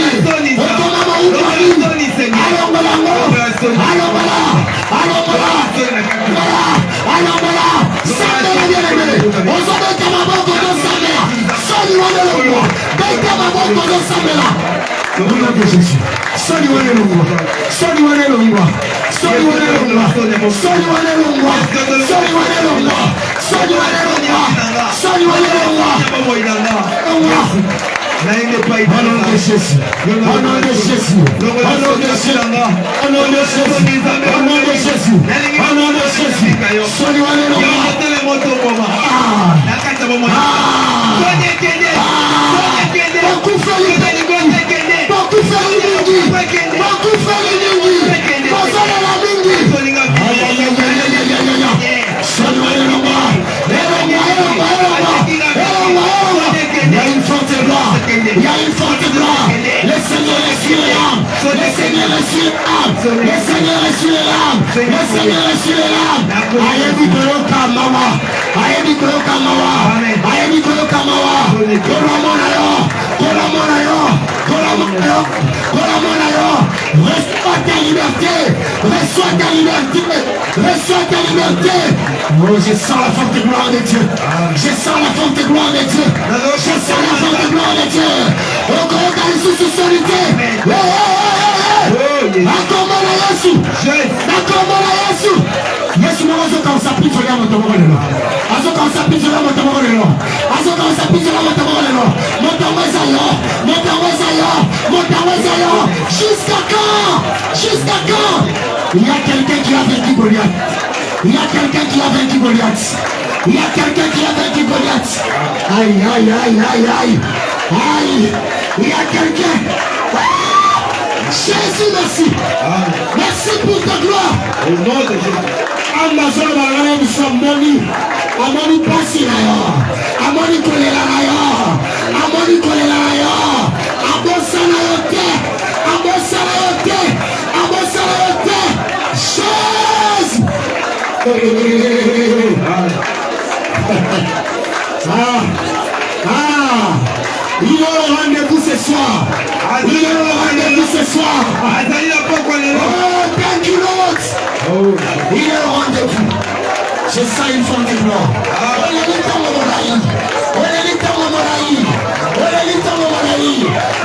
Au nom de Jésus, au nom de Jésus, au nom de Jésus, au nom de Jésus, au nom de Jésus, au nom de Jésus, il y a une forte gloire. Le Seigneur est sur les larmes. Le Seigneur est sur les larmes. Le Seigneur est sur les larmes. Le Seigneur est sur les larmes. Ayebi Koloka Mawa. Ayebi Koloka Mawa. Ayebi Koloka Mawa. Kolamonayo. Kolamonayo. Kolamonayo. Kolamonayo. Reçois ta liberté. Reçois ta liberté. Reçois ta liberté. Oh, je sens la forte gloire de Dieu. Je sens la forte gloire de Dieu. Je sens la forte gloire de Dieu. Oh, Koloka Yesu solité. Akomona Yesu. Akomona Yesu. Yesu mwazo kansa picho ya motomoko lelo. Azo kansa picho ya motomoko lelo. Azo kansa picho ya motomoko lelo. Jusqu'à quand? Jusqu'à quand? Il y a quelqu'un qui a vaincu Goliath. Il y a quelqu'un qui a vaincu Goliath. Il y a quelqu'un qui a vaincu Goliath. Aïe, aïe, aïe, aïe, aïe. Aïe. Il y a quelqu'un. Jésus, merci. Merci pour ta gloire. Au nom de Jésus. Amazon va nous sommes moni. Amoni passi là yo. Amoni collé là yo. Amoni collé là yo. Abosana yote. Abosana yote. Abosana yote. Jésus. Il est au rendez-vous ce soir. Il est au rendez-vous ce soir. Oh, thank you, Lord. Il est au rendez-vous. Je sens une forme de gloire. On est le temps de Moraï. On est le temps de Moraï. On est le temps de Moraï.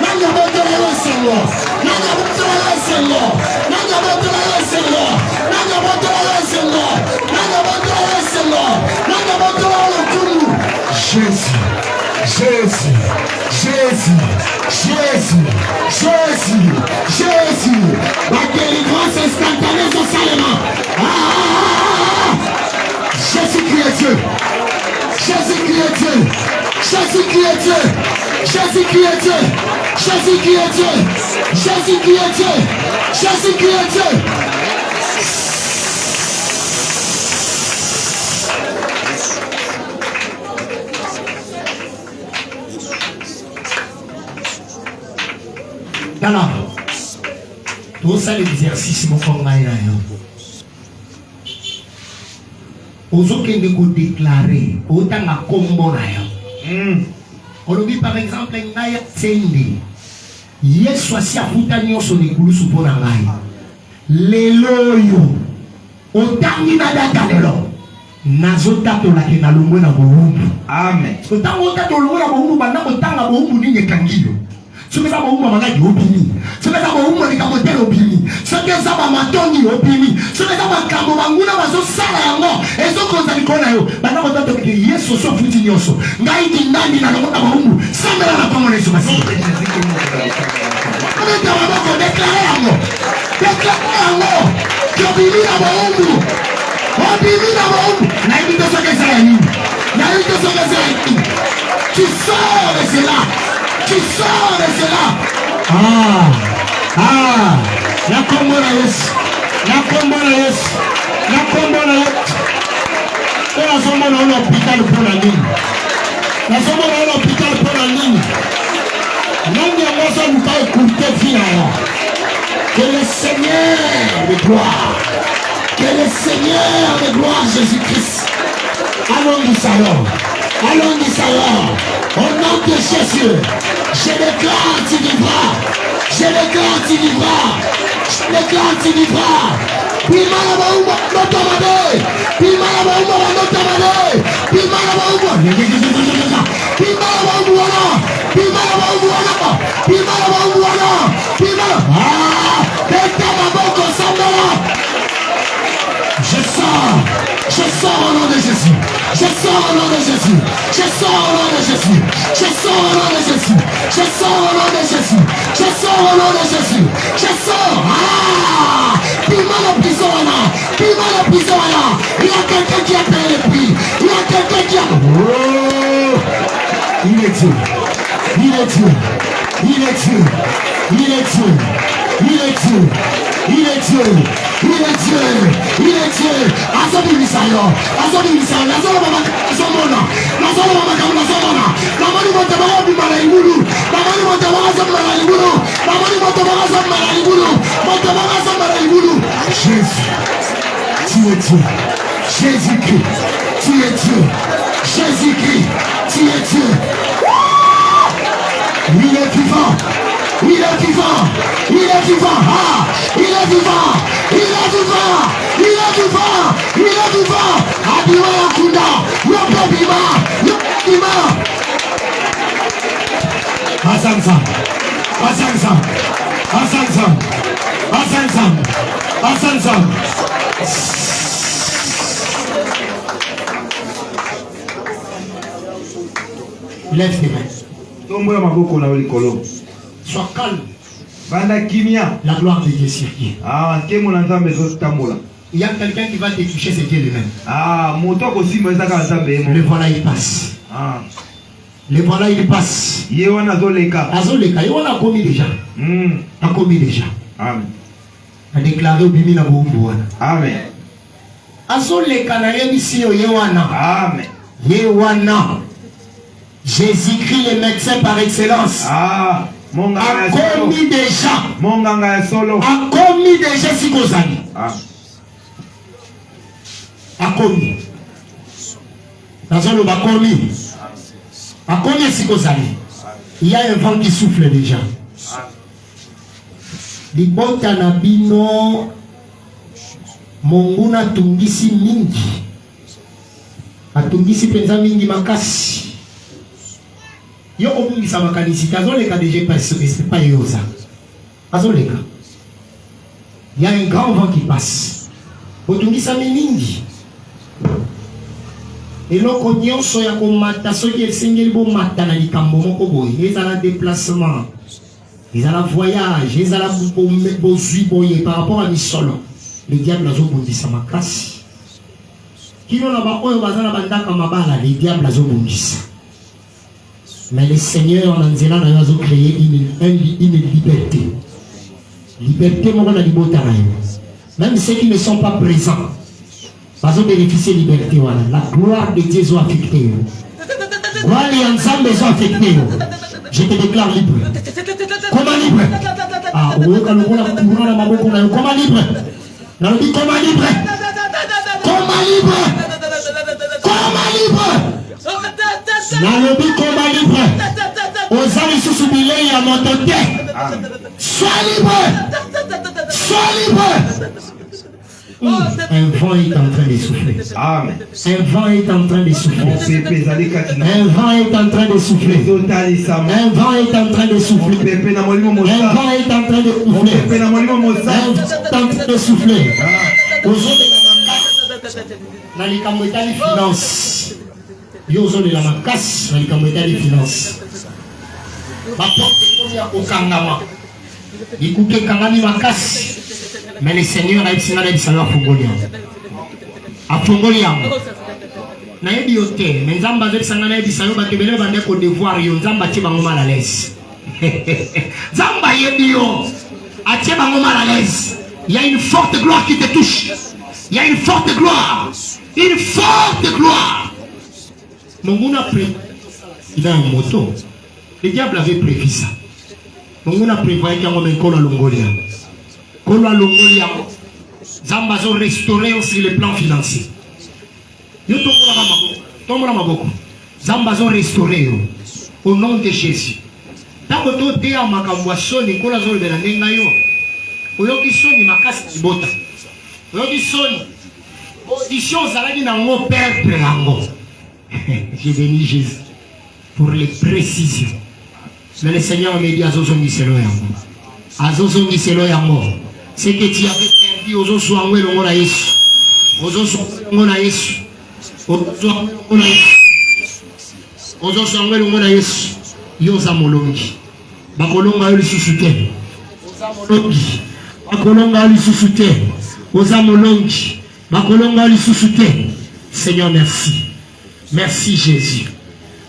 Nanga botola yo Seigneur. Nanga botola yo Seigneur. Nanga botola yo Seigneur. Nanga botola yo Seigneur. Nanga botola yo Seigneur. Nanga botola yo Kulu. Jésus. Jésus, Jésus, Jésus, Jésus, Jésus, la délivrance instantanée socialement. Jésus qui est Dieu, Jésus qui est Dieu, Jésus qui est Dieu, Jésus qui est Dieu, Jésus qui est Dieu, Jésus qui est Dieu, Jésus qui est Dieu. Alors, tout ça l'exercice mon frère là. Ozo kende ko déclarer autant na kombo na yo. Olobi par exemple ngaya tsende. Yesu asi afuta nyonso likulu supo na ngai. Lelo yo. Otangi na data lelo. Nazota to la ke na lomwe na bohumbu. Amen. Otango ta to lomwe na bohumbu banda otanga bohumbu ni nyekangilo. Soki eza bohumbu mangaki opimi. Soki eza bohumbu likambo te opimi. Soki eza bamatongi opimi. Soki eza makambo banguna bazosala yango ezokonza likolo na yo. Banda kototo ke Yesu so futi nyonso. Ngai kindandi na longo na bohumbu. Sambela na kombo na Yesu basi. Ameta wabako déclarer yango. Déclarer yango. Kobimi na bohumbu. Obimi na bohumbu. Na yebi to soki eza ya nini. Na yebi to soki eza ya nini. Tu sors de cela. Tu sors de cela. La combo na Yesu. La combo na Yesu. La combo na Yesu. La sombo na l'hôpital pour la ligne. La sombo na l'hôpital pour la ligne. Même les mots sont pas écoutés finalement. Que le Seigneur de gloire. Que le Seigneur de gloire Jésus-Christ. Allons du salon. Allons du salon. Au nom de Jésus. Je déclare tu vivras. Je déclare tu vivras. Je déclare tu vivras. Pima la baumba notamade. Pima la baumba notamade. Pima la baumba. Pima la baumba. Pima la baumba. Pima la baumba. Pima la. Beta maboko sambala. Je sors au nom de Jésus. Je sors au nom de Jésus. Je sors au nom de Jésus. Je sors au nom de Jésus. Je sors au nom de Jésus. Je sors au nom de Jésus. Je sors. Pima la prison là. Pima la prison là. Il y a quelqu'un qui a payé le prix. Il y a quelqu'un qui a. Oh! Il est Dieu. Il est Dieu. Il est Dieu. Il est Dieu. Il est Dieu. Il est Dieu. Il est Dieu. Il est Dieu. Azoni misayo. Azoni misayo. Azoni mama. Azomona. Azoni mama kamuna azomona. Namani moto baba bimala ibulu. Namani moto baba azomala ibulu. Namani moto baba azomala ibulu. Moto baba azomala ibulu. Jésus. Tu es Dieu. Jésus-Christ. Tu es Dieu. Jésus-Christ. Tu es Dieu. Il est vivant. Il est vivant. Il est vivant. Il est vivant. Il est vivant. Il est vivant. Il est vivant. Adiwa yakunda. Yopo bima. Yopo bima. Asansam. Asansam. Asansam. Asansam. Asansam. Lève tes mains. Sois calme. La gloire de Dieu survient. Il y a quelqu'un qui va te toucher, c'est Dieu lui-même. Le voilà, il passe. Le voilà, il passe. Azoleka, il a commis déjà. A commis déjà. Amen. A déclaré au bimi na boumbo. Amen. Azoleka na yebisi yo yewana. Amen. Yewana. Jésus-Christ, le médecin par excellence. A commis déjà. A commis déjà si vous allez. A commis. Dans a commis. A commis si vous allez. Il y a un vent qui souffle déjà. Libota na bino Monguna tungisi mingi. Atungisi penza mingi makasi. Yo obungisa makanisi kazoleka déjà pas yoza. Kazoleka. Il y a un grand vent qui passe. Otungisa mingi. Eloko nyonso ya komata soki esengeli bo mata na likambo moko boye. Ezala déplacement. Ezala voyage, ezala bozui boye par rapport à misolo. Le diable a zobundisa makasi. Kino na ba oyo bazana bandaka mabala, le diable a zobundisa. Mais le Seigneur en Anzela a créé une liberté. Liberté, même ceux qui ne sont pas présents, ils ont bénéficié de liberté. La gloire de Dieu est affectée. Gloire et ensemble sont affectés. Je te déclare libre. Comment libre? Ah, comment libre? Comment libre? Comment libre? Comment libre? Nalobi combat libre. Aux amis sous billet à mon côté. Sois libre. Sois libre. Un vent est en train de souffler. Amen. Un vent est en train de souffler. Un vent est en train de souffler. Un vent est en train de souffler. Un vent est en train de souffler. Un vent est en train de souffler. Dans les camouetales finances. Yozo de la macasse, dans les camouetales finances. Ma porte est au kangama. Il coupe kangami macasse. Mais le Seigneur a dit que ça va Fongolia. A Fongolia. Na yebi yote, mais Nzamba zeli sangana yebi sayo batebele bande ko devoir yo Nzamba tie bango mal à l'aise. Nzamba yebi yo, a tie bango mal à l'aise. Il y a une forte gloire qui te touche. Il y a une forte gloire. Une forte gloire. Monguna prévu. Il a un moto. Le diable avait prévu ça. Monguna prévoyait qu'il y a un mekolo longolia. Kolo longolia. Zamba zo restauré aussi le plan financier. Yo tombola maboko. Zamba zo restauré au nom de Jésus. Tango to te amakambo soni kola zo de la nenga yo. Oyoki soni makasi bota. Oyoki soni. Audition zalaki na ngo perdre yango. J'ai béni Jésus pour les précisions. Mais le Seigneur me dit azozongi selo yango. Azozongi selo yango. Ce que tu avais perdu aux soins longo na Yesu. Aux soins na Yesu. Aux soins longo na Yesu. Yoza molongi. Bakolonga yo lisusu te. Molongi. Bakolonga yo lisusu te. Oza molongi. Bakolonga yo lisusu te. Seigneur, merci. Merci Jésus.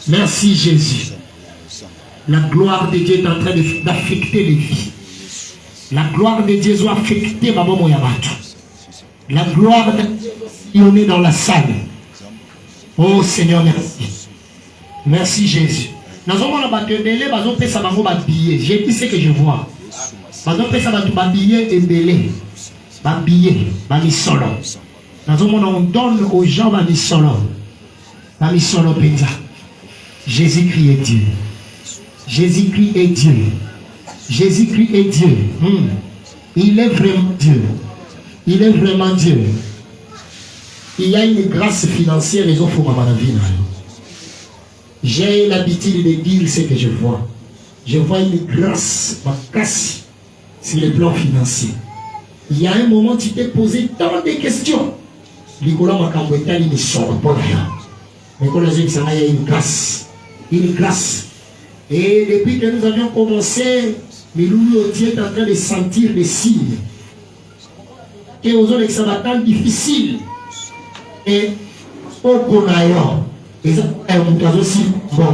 Merci Jésus. La gloire de Dieu est en train d'affecter les vies. La gloire de Dieu doit affecter ma maman Yabato. La gloire de Dieu est dans la salle. Oh Seigneur, merci. Merci Jésus. J'ai dit ce que je vois. On donne aux gens Jésus-Christ est Dieu. Jésus-Christ est Dieu. Jésus-Christ est Dieu. Il est vraiment Dieu. Il est vraiment Dieu. Il y a une grâce financière, les autres dans ma vie. J'ai l'habitude de dire ce que je vois. Je vois une grâce, ma casse, sur le plan financier. Il y a un moment, tu t'es posé tant de questions. Nicolas Makamboueta, il ne sort pas rien. Mais quand il y a une grâce. Une grâce. Et depuis que nous avions commencé, Mais Loulou est en train de sentir des signes. Et aux autres, ça va être difficile. Et au Konayon, ils ont aussi bon.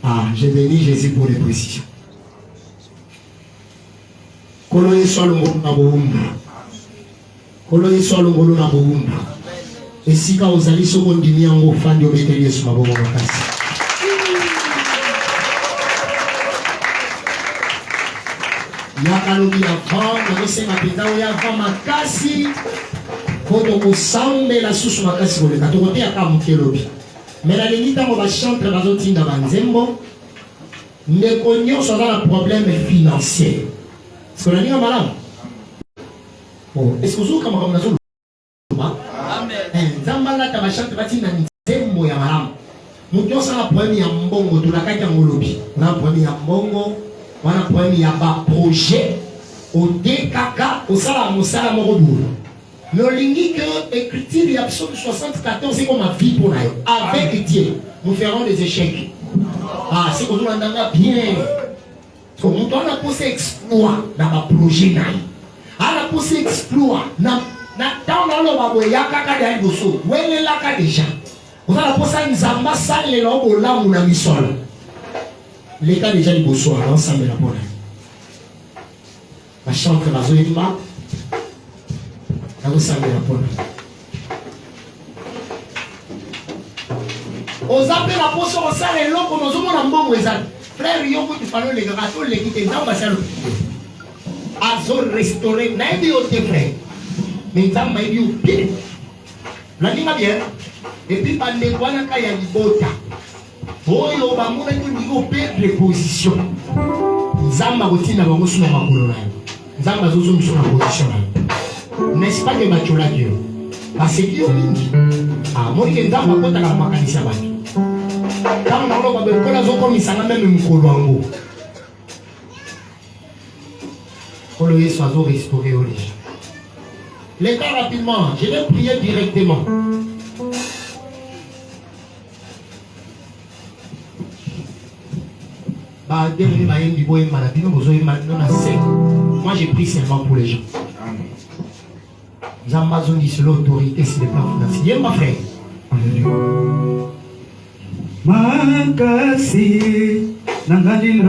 Ah, j'ai béni Jésus pour les précisions. Koloye soit le mot na boumba. Koloye soit le mot na boumba. Et si quand vous allez sur mon dîner en fan de météo sur ma boumba kasi. Yakalobi avant, on sait ma pita ou avant ma kasi. Quand on semble la sous ma kasi pour le kato côté à kamukelobi. Mais la limite on va chanter dans d'autres dans banzembo. Ne connaissons soit un problème financier. Est-ce qu'on a dit un malade? Est-ce que vous avez un malade? Amen. Zambala tabachante bati na nzembo ya malamu. Mutyo sana problème ya mbongo tulakaki ya ngolobi. Na problème ya mbongo, wana problème ya ba projet au DKK au sala mosala moko boulot. Le lingi que écriture ya psaume 74 c'est comme ma vie pour nayo. Avec Dieu, nous ferons des échecs. Ah, c'est comme nous andanga bien. So, on a posé exploit dans ma projet. On a posé exploit dans le babo ya kaka de boso. Où est la kaka déjà? On a posé une zamba sale le lobo là où on a mis sol. Les cas déjà du boso ensemble la bonne. La chante la zoïma. La ensemble la bonne. Aux appels la poste on sale lobo nous avons un bon résultat. Frère, il y a beaucoup de familles, les gâteaux, les quitter, dans le Azor restauré, n'a dit au frère. Mais ça m'a dit au pied. La ligne bien. Et puis, par les voix, il y a du bota. Oh, il y a une préposition. Zamba routine à la route sur la couleur. Zamba zozo sur la position. N'est-ce pas que Bachola Dieu? Parce que Dieu dit. Ah, moi, il y a Zamba kota la makanisa batu. Quand on a même un restauré au lit. Les gars, rapidement, je vais prier directement. Moi, j'ai pris seulement pour les gens. Zambazon dit c'est l'autorité, c'est le plan financier. Ma frère. Makasi nangalilo